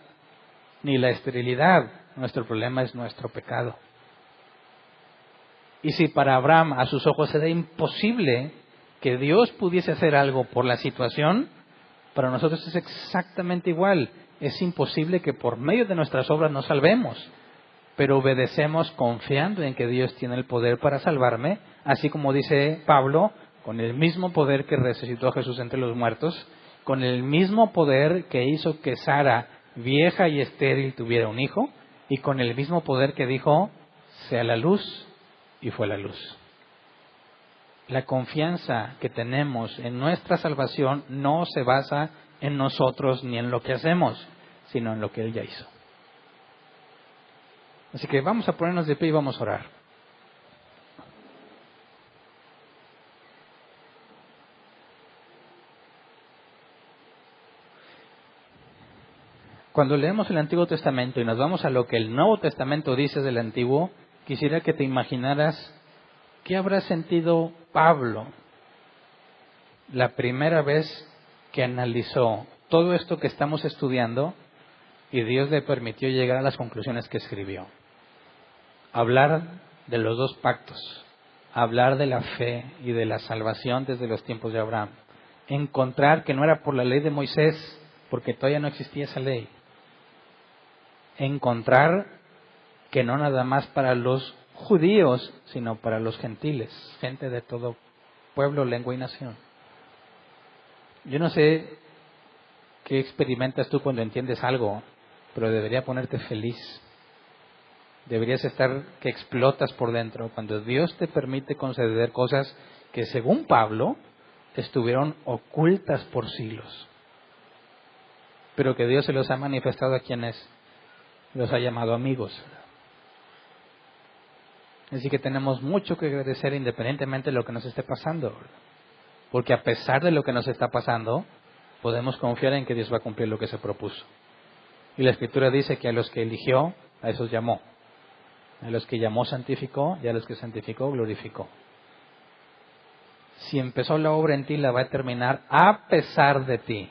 Ni la esterilidad. Nuestro problema es nuestro pecado. Y si para Abraham a sus ojos era imposible que Dios pudiese hacer algo por la situación, para nosotros es exactamente igual. Es imposible que por medio de nuestras obras nos salvemos, pero obedecemos confiando en que Dios tiene el poder para salvarme, así como dice Pablo, con el mismo poder que resucitó a Jesús entre los muertos, con el mismo poder que hizo que Sara, vieja y estéril, tuviera un hijo, y con el mismo poder que dijo, sea la luz, y fue la luz. La confianza que tenemos en nuestra salvación no se basa en nosotros ni en lo que hacemos, sino en lo que Él ya hizo. Así que vamos a ponernos de pie y vamos a orar. Cuando leemos el Antiguo Testamento y nos vamos a lo que el Nuevo Testamento dice del Antiguo, quisiera que te imaginaras qué habrá sentido Pablo la primera vez que analizó todo esto que estamos estudiando y Dios le permitió llegar a las conclusiones que escribió. Hablar de los dos pactos, hablar de la fe y de la salvación desde los tiempos de Abraham. Encontrar que no era por la ley de Moisés, porque todavía no existía esa ley. Encontrar que no nada más para los judíos, sino para los gentiles, gente de todo pueblo, lengua y nación. Yo no sé qué experimentas tú cuando entiendes algo, pero debería ponerte feliz. Deberías estar que explotas por dentro cuando Dios te permite conceder cosas que, según Pablo, estuvieron ocultas por siglos, pero que Dios se los ha manifestado a quienes los ha llamado amigos. Así que tenemos mucho que agradecer independientemente de lo que nos esté pasando, porque a pesar de lo que nos está pasando, podemos confiar en que Dios va a cumplir lo que se propuso. Y la Escritura dice que a los que eligió, a esos llamó. A los que llamó, santificó, y a los que santificó, glorificó. Si empezó la obra en ti, la va a terminar a pesar de ti.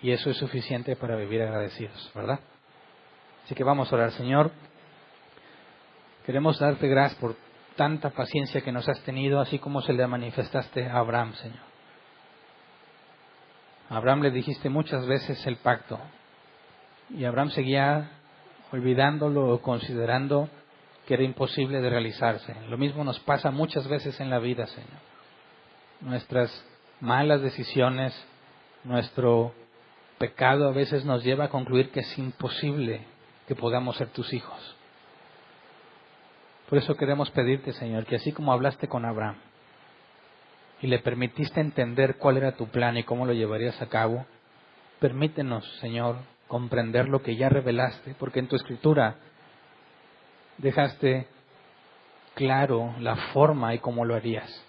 Y eso es suficiente para vivir agradecidos, ¿verdad? Así que vamos a orar. Señor, queremos darte gracias por tanta paciencia que nos has tenido, así como se le manifestaste a Abraham, Señor. A Abraham le dijiste muchas veces el pacto, y Abraham seguía olvidándolo o considerando que era imposible de realizarse. Lo mismo nos pasa muchas veces en la vida, Señor. Nuestras malas decisiones, nuestro pecado a veces nos lleva a concluir que es imposible que podamos ser tus hijos. Por eso queremos pedirte, Señor, que así como hablaste con Abraham y le permitiste entender cuál era tu plan y cómo lo llevarías a cabo, permítenos, Señor, comprender lo que ya revelaste, porque en tu Escritura dejaste claro la forma y cómo lo harías.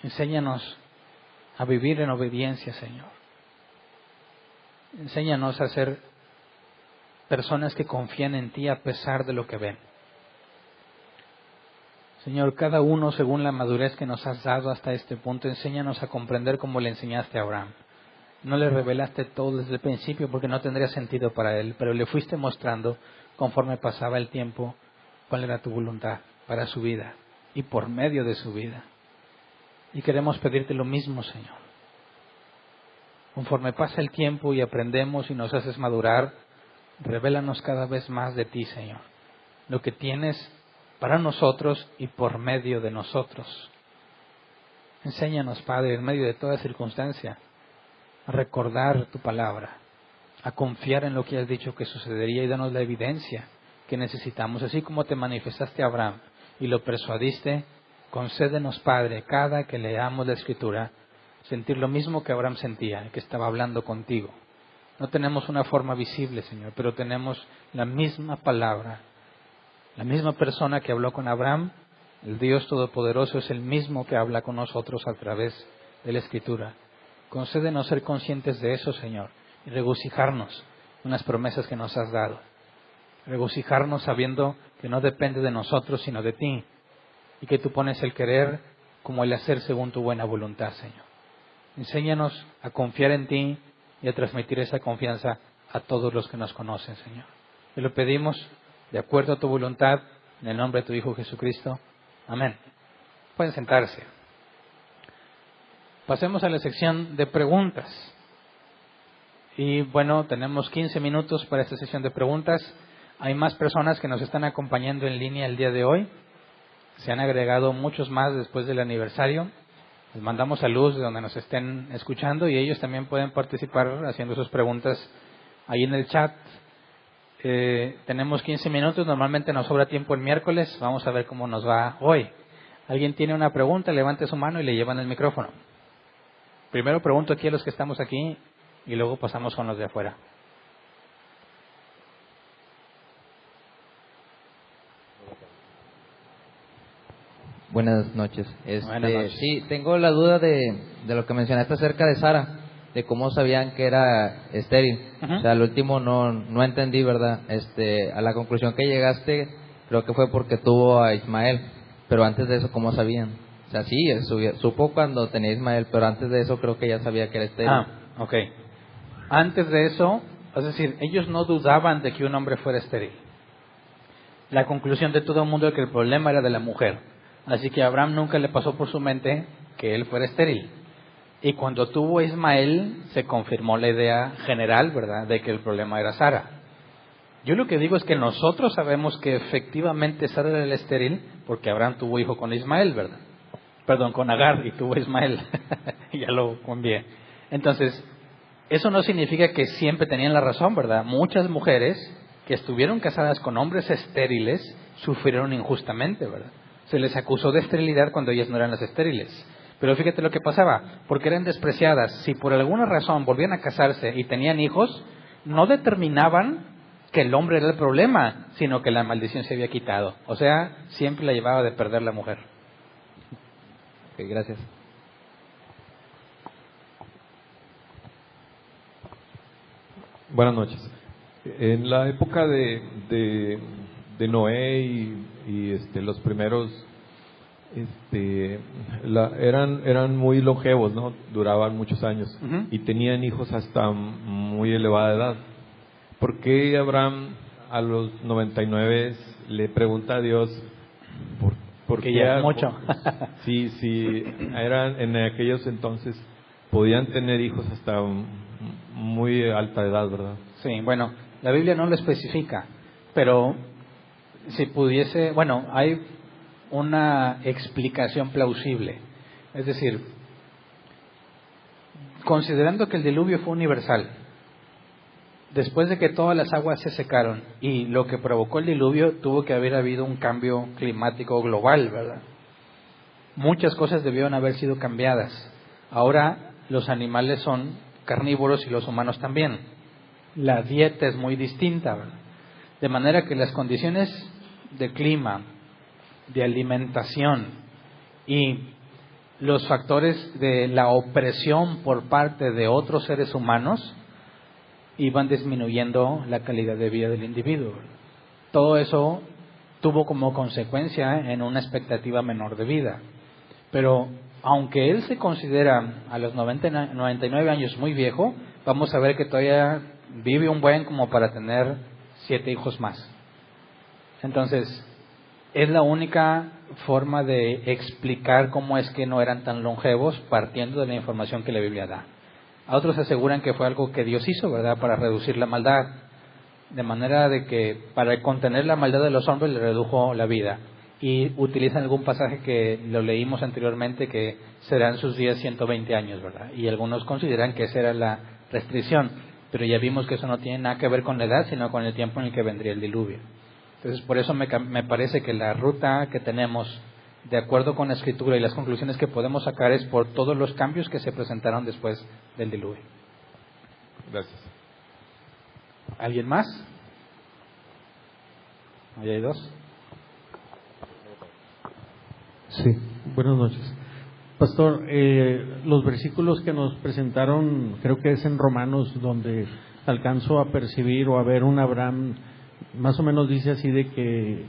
Enséñanos a vivir en obediencia, Señor. Enséñanos a ser personas que confían en ti a pesar de lo que ven. Señor, cada uno según la madurez que nos has dado hasta este punto, enséñanos a comprender como le enseñaste a Abraham. No le revelaste todo desde el principio porque no tendría sentido para él, pero le fuiste mostrando conforme pasaba el tiempo cuál era tu voluntad para su vida y por medio de su vida. Y queremos pedirte lo mismo, Señor. Conforme pasa el tiempo y aprendemos y nos haces madurar, revélanos cada vez más de ti, Señor. Lo que tienes para nosotros y por medio de nosotros. Enséñanos, Padre, en medio de toda circunstancia, a recordar tu palabra, a confiar en lo que has dicho que sucedería y danos la evidencia que necesitamos. Así como te manifestaste a Abraham y lo persuadiste, concédenos, Padre, cada que leamos la Escritura, sentir lo mismo que Abraham sentía, que estaba hablando contigo. No tenemos una forma visible, Señor, pero tenemos la misma palabra. La misma persona que habló con Abraham, el Dios Todopoderoso, es el mismo que habla con nosotros a través de la Escritura. Concédenos ser conscientes de eso, Señor, y regocijarnos en las promesas que nos has dado. Regocijarnos sabiendo que no depende de nosotros, sino de ti, y que tú pones el querer como el hacer según tu buena voluntad, Señor. Enséñanos a confiar en ti y a transmitir esa confianza a todos los que nos conocen, Señor. Te lo pedimos de acuerdo a tu voluntad, en el nombre de tu Hijo Jesucristo. Amén. Pueden sentarse. Pasemos a la sección de preguntas. Y bueno, tenemos 15 minutos para esta sección de preguntas. Hay más personas que nos están acompañando en línea el día de hoy. Se han agregado muchos más después del aniversario. Les mandamos saludos de donde nos estén escuchando y ellos también pueden participar haciendo sus preguntas ahí en el chat. Tenemos 15 minutos, normalmente nos sobra tiempo el miércoles. Vamos a ver cómo nos va hoy. ¿Alguien tiene una pregunta? Levante su mano y le llevan el micrófono. Primero pregunto aquí a los que estamos aquí y luego pasamos con los de afuera. Buenas noches. Buenas noches. Sí, tengo la duda de lo que mencionaste acerca de Sara. de cómo sabían que era estéril. O sea, al último no entendí, ¿verdad? A la conclusión que llegaste, creo que fue porque tuvo a Ismael, pero antes de eso, ¿cómo sabían? O sea, sí, supo cuando tenía Ismael, pero antes de eso creo que ya sabía que era estéril. Ok. Antes de eso, es decir, ellos no dudaban de que un hombre fuera estéril. La conclusión de todo el mundo es que el problema era de la mujer. Así que a Abraham nunca le pasó por su mente que él fuera estéril. Y cuando tuvo a Ismael, se confirmó la idea general, ¿verdad?, de que el problema era Sara. Yo lo que digo es que nosotros sabemos que efectivamente Sara era el estéril porque Abraham tuvo hijo con Ismael, ¿verdad? Perdón, con Agar, y tuvo a Ismael. Ya lo cambié. Entonces, eso no significa que siempre tenían la razón, ¿verdad? Muchas mujeres que estuvieron casadas con hombres estériles sufrieron injustamente, ¿verdad? Se les acusó de esterilidad cuando ellas no eran las estériles. Pero fíjate lo que pasaba, porque eran despreciadas. Si por alguna razón volvían a casarse y tenían hijos, no determinaban que el hombre era el problema, sino que la maldición se había quitado. O sea, siempre la llevaba de perder la mujer. Ok, gracias. Buenas noches. En la época de Noé y los primeros eran muy longevos, ¿no? Duraban muchos años y tenían hijos hasta muy elevada edad. ¿Por qué Abraham a los 99 le pregunta a Dios por que qué? Ya es mucho. Sí, eran en aquellos entonces podían tener hijos hasta muy alta edad, ¿verdad? Sí, bueno, la Biblia no lo especifica, pero si pudiese, bueno, hay una explicación plausible. Es decir, considerando que el diluvio fue universal, después de que todas las aguas se secaron y lo que provocó el diluvio, tuvo que haber habido un cambio climático global, ¿verdad? Muchas cosas debieron haber sido cambiadas. Ahora los animales son carnívoros y los humanos también. La dieta es muy distinta, ¿verdad? De manera que las condiciones de clima, de alimentación y los factores de la opresión por parte de otros seres humanos iban disminuyendo la calidad de vida del individuo. Todo eso tuvo como consecuencia en una expectativa menor de vida. Pero aunque él se considera a los 99 años muy viejo, vamos a ver que todavía vive un buen como para tener 7 hijos más. Entonces, es la única forma de explicar cómo es que no eran tan longevos, partiendo de la información que la Biblia da. A otros aseguran que fue algo que Dios hizo, ¿verdad?, para reducir la maldad, de manera de que para contener la maldad de los hombres le redujo la vida. Y utilizan algún pasaje que lo leímos anteriormente, que serán sus días 120 años, ¿verdad? Y algunos consideran que esa era la restricción, pero ya vimos que eso no tiene nada que ver con la edad, sino con el tiempo en el que vendría el diluvio. Entonces, por eso me parece que la ruta que tenemos, de acuerdo con la Escritura y las conclusiones que podemos sacar, es por todos los cambios que se presentaron después del diluvio. Gracias. ¿Alguien más? ¿Ahí hay dos? Sí, buenas noches. Pastor, los versículos que nos presentaron, creo que es en Romanos, donde alcanzo a percibir o a ver un Abraham, más o menos dice así de que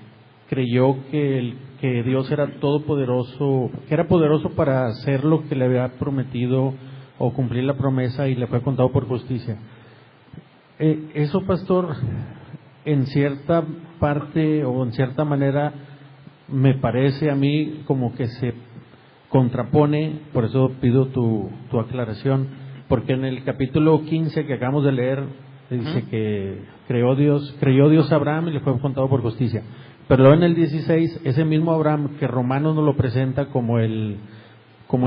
creyó que Dios era todopoderoso, que era poderoso para hacer lo que le había prometido o cumplir la promesa, y le fue contado por justicia. Eso, pastor, en cierta parte o en cierta manera me parece a mí como que se contrapone, por eso pido tu aclaración, porque en el capítulo 15 que acabamos de leer dice que creyó Dios a Abraham y le fue contado por justicia. Pero luego en el 16, ese mismo Abraham que Romanos nos lo presenta como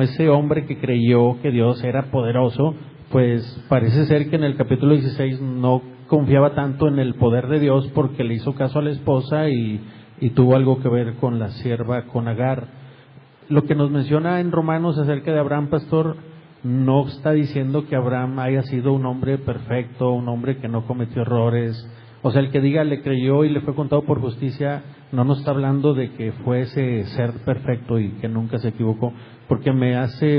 ese hombre que creyó que Dios era poderoso, pues parece ser que en el capítulo 16 no confiaba tanto en el poder de Dios, porque le hizo caso a la esposa y tuvo algo que ver con la sierva, con Agar. Lo que nos menciona en Romanos acerca de Abraham, pastor, no está diciendo que Abraham haya sido un hombre perfecto, un hombre que no cometió errores. O sea, el que diga le creyó y le fue contado por justicia, no nos está hablando de que fuese ser perfecto y que nunca se equivocó, porque me hace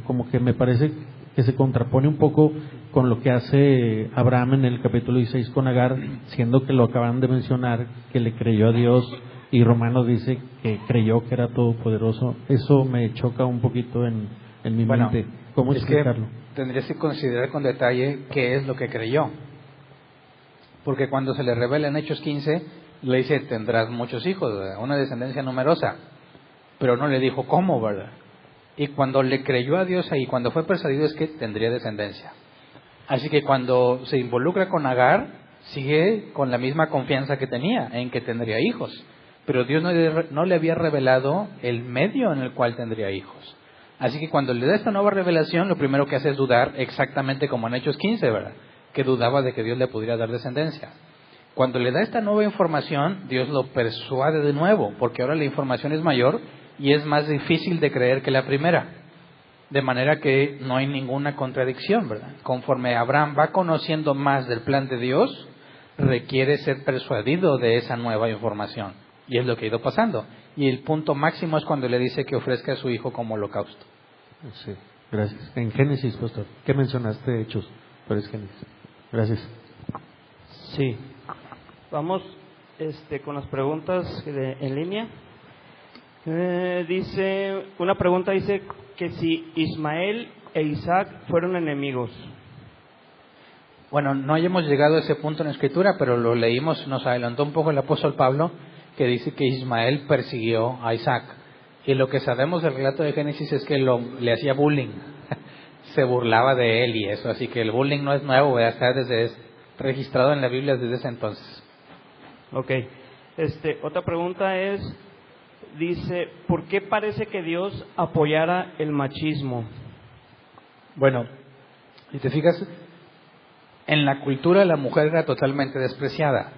como que me parece que se contrapone un poco con lo que hace Abraham en el capítulo 16 con Agar, siendo que lo acaban de mencionar, que le creyó a Dios, y Romanos dice que creyó que era todopoderoso. Eso me choca un poquito en mi mente. ¿Cómo explicarlo? Que tendrías que considerar con detalle qué es lo que creyó. Porque cuando se le revela en Hechos 15, le dice, tendrás muchos hijos, ¿verdad? Una descendencia numerosa. Pero no le dijo cómo, ¿verdad? Y cuando le creyó a Dios ahí, cuando fue persuadido, es que tendría descendencia. Así que cuando se involucra con Agar, sigue con la misma confianza que tenía en que tendría hijos. Pero Dios no le había revelado el medio en el cual tendría hijos. Así que cuando le da esta nueva revelación, lo primero que hace es dudar, exactamente como en Hechos 15, ¿verdad? Que dudaba de que Dios le pudiera dar descendencia. Cuando le da esta nueva información, Dios lo persuade de nuevo, porque ahora la información es mayor y es más difícil de creer que la primera. De manera que no hay ninguna contradicción, ¿verdad? Conforme Abraham va conociendo más del plan de Dios, requiere ser persuadido de esa nueva información. Y es lo que ha ido pasando. Y el punto máximo es cuando le dice que ofrezca a su hijo como holocausto. Sí, gracias. En Génesis, pastor, ¿qué mencionaste de Hechos? Pero es Génesis. Gracias. Sí. Vamos con las preguntas en línea. Una pregunta dice que si Ismael e Isaac fueron enemigos. Bueno, no hayamos llegado a ese punto en la Escritura, pero lo leímos, nos adelantó un poco el apóstol Pablo, que dice que Ismael persiguió a Isaac. Y lo que sabemos del relato de Génesis es que le hacía bullying, se burlaba de él y eso. Así que el bullying no es nuevo, está registrado en la Biblia desde ese entonces. Ok. Otra pregunta dice, ¿por qué parece que Dios apoyara el machismo? Bueno, si te fijas, en la cultura la mujer era totalmente despreciada.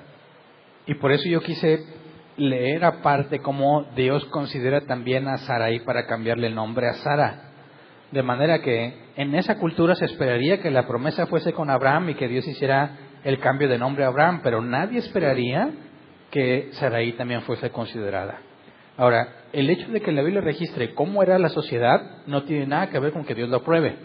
Y por eso yo quise leer aparte cómo Dios considera también a Sarai para cambiarle el nombre a Sara. De manera que en esa cultura se esperaría que la promesa fuese con Abraham y que Dios hiciera el cambio de nombre a Abraham, pero nadie esperaría que Sarai también fuese considerada. Ahora, el hecho de que la Biblia registre cómo era la sociedad no tiene nada que ver con que Dios lo apruebe.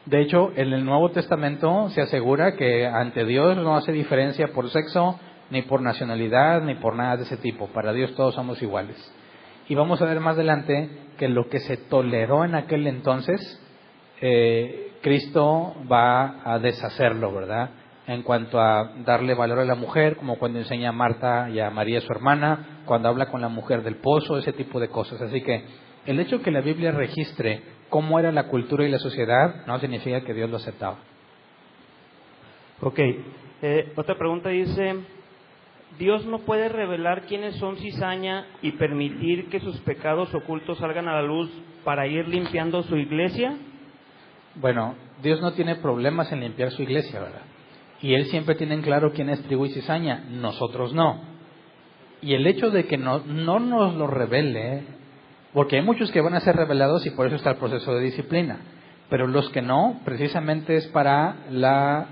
De hecho, en el Nuevo Testamento se asegura que ante Dios no hace diferencia por sexo, ni por nacionalidad, ni por nada de ese tipo. Para Dios todos somos iguales. Y vamos a ver más adelante que lo que se toleró en aquel entonces, Cristo va a deshacerlo, ¿verdad? En cuanto a darle valor a la mujer, como cuando enseña a Marta y a María, su hermana, cuando habla con la mujer del pozo, ese tipo de cosas. Así que el hecho que la Biblia registre cómo era la cultura y la sociedad no significa que Dios lo aceptaba. Ok. Otra pregunta dice, ¿Dios no puede revelar quiénes son cizaña y permitir que sus pecados ocultos salgan a la luz para ir limpiando su iglesia? Bueno, Dios no tiene problemas en limpiar su iglesia, ¿verdad? Y Él siempre tiene en claro quién es trigo y cizaña, nosotros no. Y el hecho de que no nos lo revele, porque hay muchos que van a ser revelados y por eso está el proceso de disciplina, pero los que no, precisamente es para la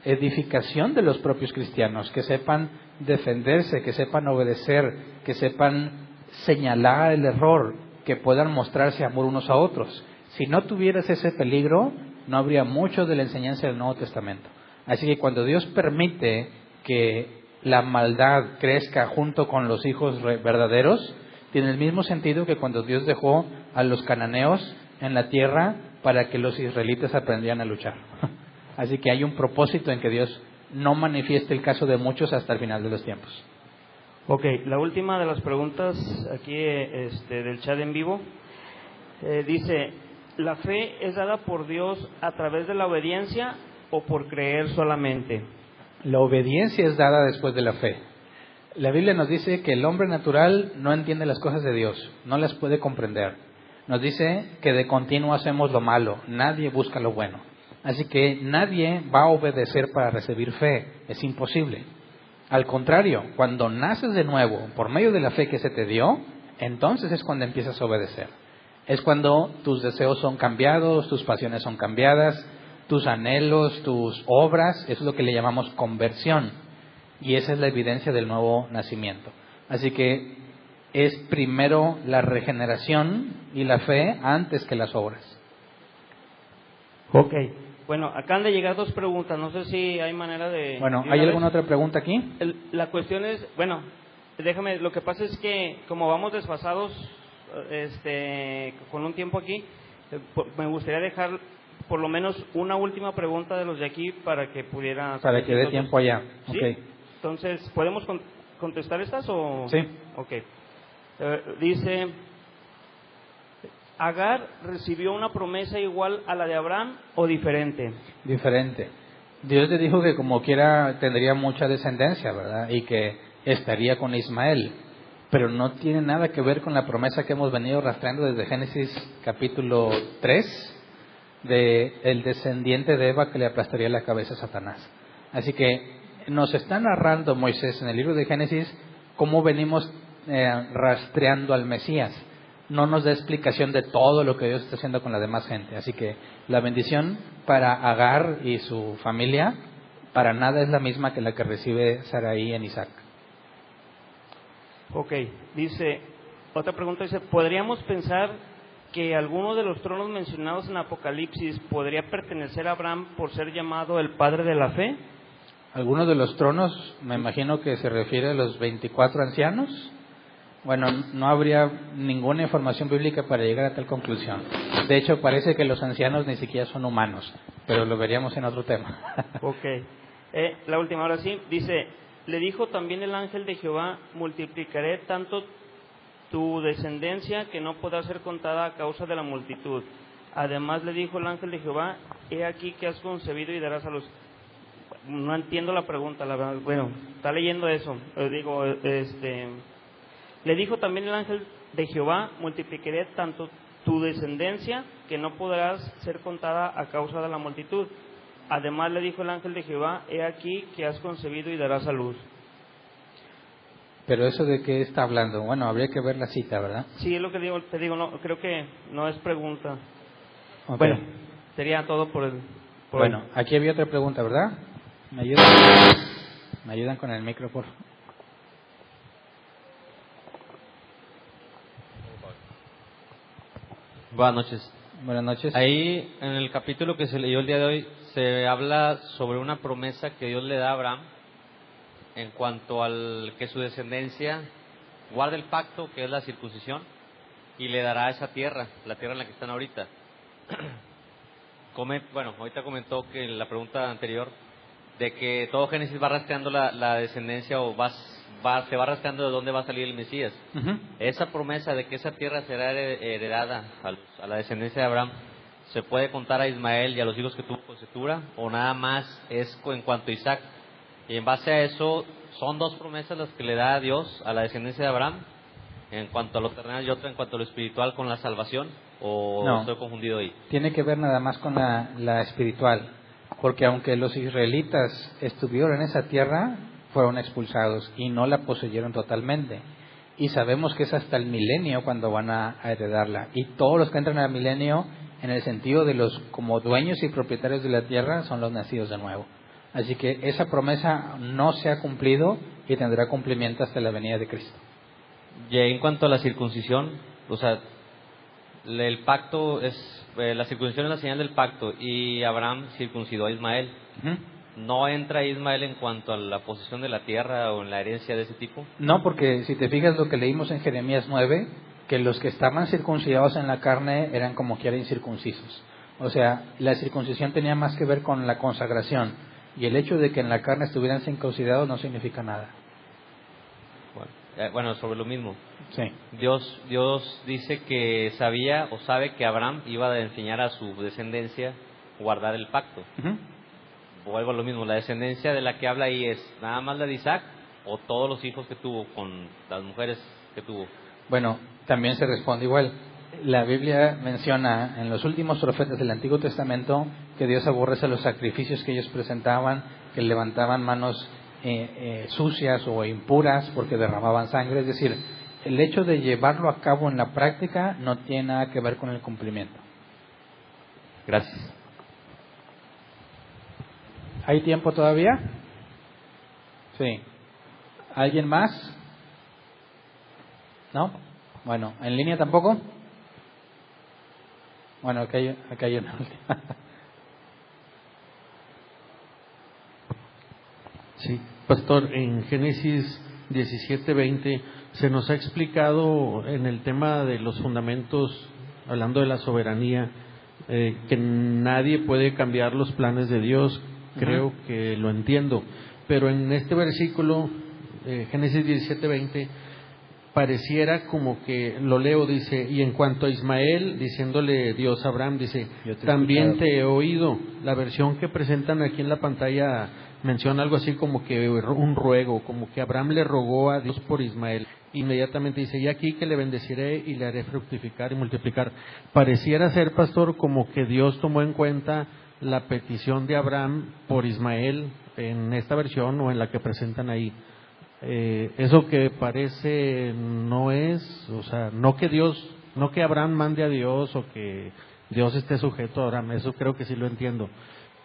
edificación de los propios cristianos, que sepan defenderse, que sepan obedecer, que sepan señalar el error, que puedan mostrarse amor unos a otros. Si no tuvieras ese peligro, no habría mucho de la enseñanza del Nuevo Testamento. Así que cuando Dios permite que la maldad crezca junto con los hijos verdaderos, tiene el mismo sentido que cuando Dios dejó a los cananeos en la tierra para que los israelitas aprendieran a luchar. Así que hay un propósito en que Dios no manifieste el caso de muchos hasta el final de los tiempos. Ok, la última de las preguntas aquí del chat en vivo dice, ¿la fe es dada por Dios a través de la obediencia o por creer solamente? La obediencia es dada después de la fe. La Biblia nos dice que el hombre natural no entiende las cosas de Dios, no las puede comprender. Nos dice que de continuo hacemos lo malo, nadie busca lo bueno. Así que nadie va a obedecer para recibir fe, es imposible. Al contrario, cuando naces de nuevo por medio de la fe que se te dio, entonces es cuando empiezas a obedecer. Es cuando tus deseos son cambiados, tus pasiones son cambiadas, tus anhelos, tus obras, eso es lo que le llamamos conversión. Y esa es la evidencia del nuevo nacimiento. Así que es primero la regeneración y la fe antes que las obras. Ok. Bueno, acaban de llegar 2 preguntas. No sé si hay manera de... Bueno, ¿hay alguna otra pregunta aquí? La cuestión es, bueno, déjame, lo que pasa es que como vamos desfasados con un tiempo aquí, me gustaría dejar por lo menos una última pregunta de los de aquí para que pudiera... Para que dé tiempo allá. ¿Sí? Okay. Entonces, ¿podemos contestar estas o...? Sí. Ok. Dice... ¿Agar recibió una promesa igual a la de Abraham o diferente? Diferente. Dios le dijo que como quiera tendría mucha descendencia, ¿verdad? Y que estaría con Ismael. Pero no tiene nada que ver con la promesa que hemos venido rastreando desde Génesis capítulo 3, de el descendiente de Eva que le aplastaría la cabeza a Satanás. Así que nos está narrando Moisés en el libro de Génesis cómo venimos rastreando al Mesías. No nos da explicación de todo lo que Dios está haciendo con la demás gente. Así que la bendición para Agar y su familia para nada es la misma que la que recibe Sarai en Isaac. Ok, dice, otra pregunta dice, ¿podríamos pensar que alguno de los tronos mencionados en Apocalipsis podría pertenecer a Abraham por ser llamado el padre de la fe? Algunos de los tronos, me imagino que se refiere a los 24 ancianos. Bueno, no habría ninguna información bíblica para llegar a tal conclusión. De hecho, parece que los ancianos ni siquiera son humanos, pero lo veríamos en otro tema. Ok. La última, ahora sí, dice, le dijo también el ángel de Jehová, multiplicaré tanto tu descendencia que no podrá ser contada a causa de la multitud. Además le dijo el ángel de Jehová, he aquí que has concebido y darás a luz. No entiendo la pregunta, la verdad. Bueno, está leyendo eso. Le dijo también el ángel de Jehová, multiplicaré tanto tu descendencia que no podrás ser contada a causa de la multitud. Además le dijo el ángel de Jehová, he aquí que has concebido y darás a luz. Pero eso de qué está hablando, bueno, habría que ver la cita, ¿verdad? Sí, es lo que te digo, no, creo que no es pregunta. Okay. Bueno, sería todo por el... Bueno, aquí había otra pregunta, ¿verdad? ¿Me ayudan con el micro, por favor? Buenas noches. Buenas noches. Ahí, en el capítulo que se leyó el día de hoy, se habla sobre una promesa que Dios le da a Abraham en cuanto al que su descendencia guarde el pacto, que es la circuncisión, y le dará esa tierra, la tierra en la que están ahorita. Bueno, ahorita comentó que en la pregunta anterior de que todo Génesis va rastreando la descendencia o se va rastreando de dónde va a salir el Mesías. Uh-huh. Esa promesa de que esa tierra será heredada a la descendencia de Abraham, ¿se puede contar a Ismael y a los hijos que tuvo con Setura? ¿O nada más es en cuanto a Isaac? Y en base a eso, ¿son 2 promesas las que le da a Dios a la descendencia de Abraham? En cuanto a lo terrenal y otra en cuanto a lo espiritual con la salvación. ¿O no, estoy confundido ahí? Tiene que ver nada más con la espiritual. Porque aunque los israelitas estuvieron en esa tierra, fueron expulsados y no la poseyeron totalmente. Y sabemos que es hasta el milenio cuando van a heredarla. Y todos los que entran al milenio, en el sentido de los como dueños y propietarios de la tierra, son los nacidos de nuevo. Así que esa promesa no se ha cumplido y tendrá cumplimiento hasta la venida de Cristo. Y en cuanto a la circuncisión, o sea, el pacto la circuncisión es la señal del pacto y Abraham circuncidó a Ismael. Uh-huh. ¿No entra Ismael en cuanto a la posesión de la tierra o en la herencia de ese tipo? No, porque si te fijas lo que leímos en Jeremías 9, que los que estaban circuncidados en la carne eran como quiera incircuncisos. O sea, la circuncisión tenía más que ver con la consagración, y el hecho de que en la carne estuvieran circuncidados no significa nada. Bueno, sobre lo mismo. Sí. Dios dice que sabía o sabe que Abraham iba a enseñar a su descendencia guardar el pacto. Uh-huh. Vuelvo a lo mismo, la descendencia de la que habla ahí es nada más la de Isaac o todos los hijos que tuvo con las mujeres que tuvo. Bueno, también se responde igual. La Biblia menciona en los últimos profetas del Antiguo Testamento que Dios aborrece los sacrificios que ellos presentaban, que levantaban manos sucias o impuras porque derramaban sangre. Es decir, el hecho de llevarlo a cabo en la práctica no tiene nada que ver con el cumplimiento. Gracias. ¿Hay tiempo todavía? Sí. ¿Alguien más? ¿No? Bueno, ¿en línea tampoco? Bueno, acá hay una última. Sí, pastor, en Génesis 17:20 se nos ha explicado en el tema de los fundamentos, hablando de la soberanía, que nadie puede cambiar los planes de Dios. Creo que lo entiendo, pero en este versículo, Génesis 17:20, pareciera como que lo leo, dice, y en cuanto a Ismael, diciéndole Dios a Abraham, dice, también te he oído. La versión que presentan aquí en la pantalla menciona algo así como que un ruego, como que Abraham le rogó a Dios por Ismael. Inmediatamente dice, y aquí que le bendeciré y le haré fructificar y multiplicar. Pareciera ser, pastor, como que Dios tomó en cuenta la petición de Abraham por Ismael en esta versión o en la que presentan ahí. Eso que parece no es, o sea, no que Abraham mande a Dios o que Dios esté sujeto a Abraham, eso creo que sí lo entiendo,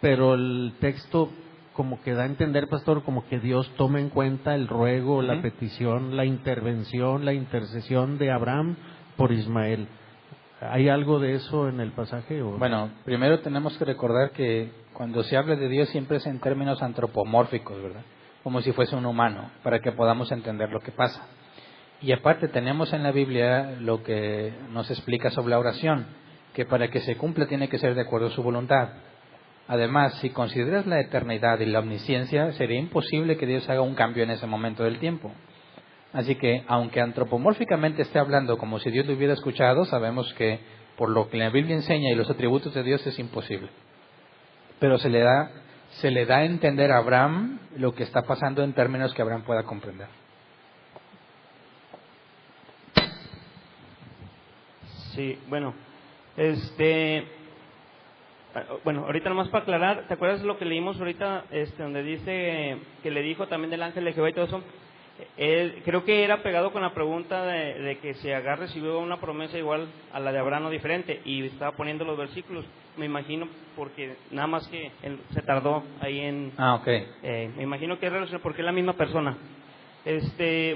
pero el texto como que da a entender, pastor, como que Dios toma en cuenta el ruego, la petición, la intervención, la intercesión de Abraham por Ismael. ¿Hay algo de eso en el pasaje? ¿O? Bueno, primero tenemos que recordar que cuando se habla de Dios siempre es en términos antropomórficos, ¿verdad? Como si fuese un humano, para que podamos entender lo que pasa. Y aparte tenemos en la Biblia lo que nos explica sobre la oración, que para que se cumpla tiene que ser de acuerdo a su voluntad. Además, si consideras la eternidad y la omnisciencia, sería imposible que Dios haga un cambio en ese momento del tiempo. Así que, aunque antropomórficamente esté hablando como si Dios lo hubiera escuchado, sabemos que por lo que la Biblia enseña y los atributos de Dios es imposible. Pero se le da a entender a Abraham lo que está pasando en términos que Abraham pueda comprender. Sí, bueno, ahorita nomás para aclarar, ¿te acuerdas lo que leímos ahorita, donde dice que le dijo también del ángel de Jehová y todo eso? Creo que era pegado con la pregunta de que si Agar recibió una promesa igual a la de Abraham o diferente, y estaba poniendo los versículos, me imagino, porque nada más que se tardó ahí en... me imagino que es relacionado porque es la misma persona.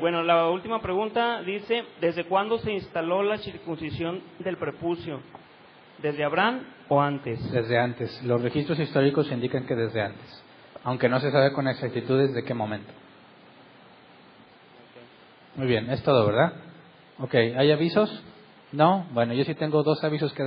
Bueno, la última pregunta dice, ¿desde cuándo se instaló la circuncisión del prepucio? ¿Desde Abraham o antes? Desde antes. Los registros históricos indican que desde antes, aunque no se sabe con exactitud desde qué momento. Muy bien, es todo, ¿verdad? Ok, ¿hay avisos? ¿No? Bueno, yo sí tengo 2 avisos que dar.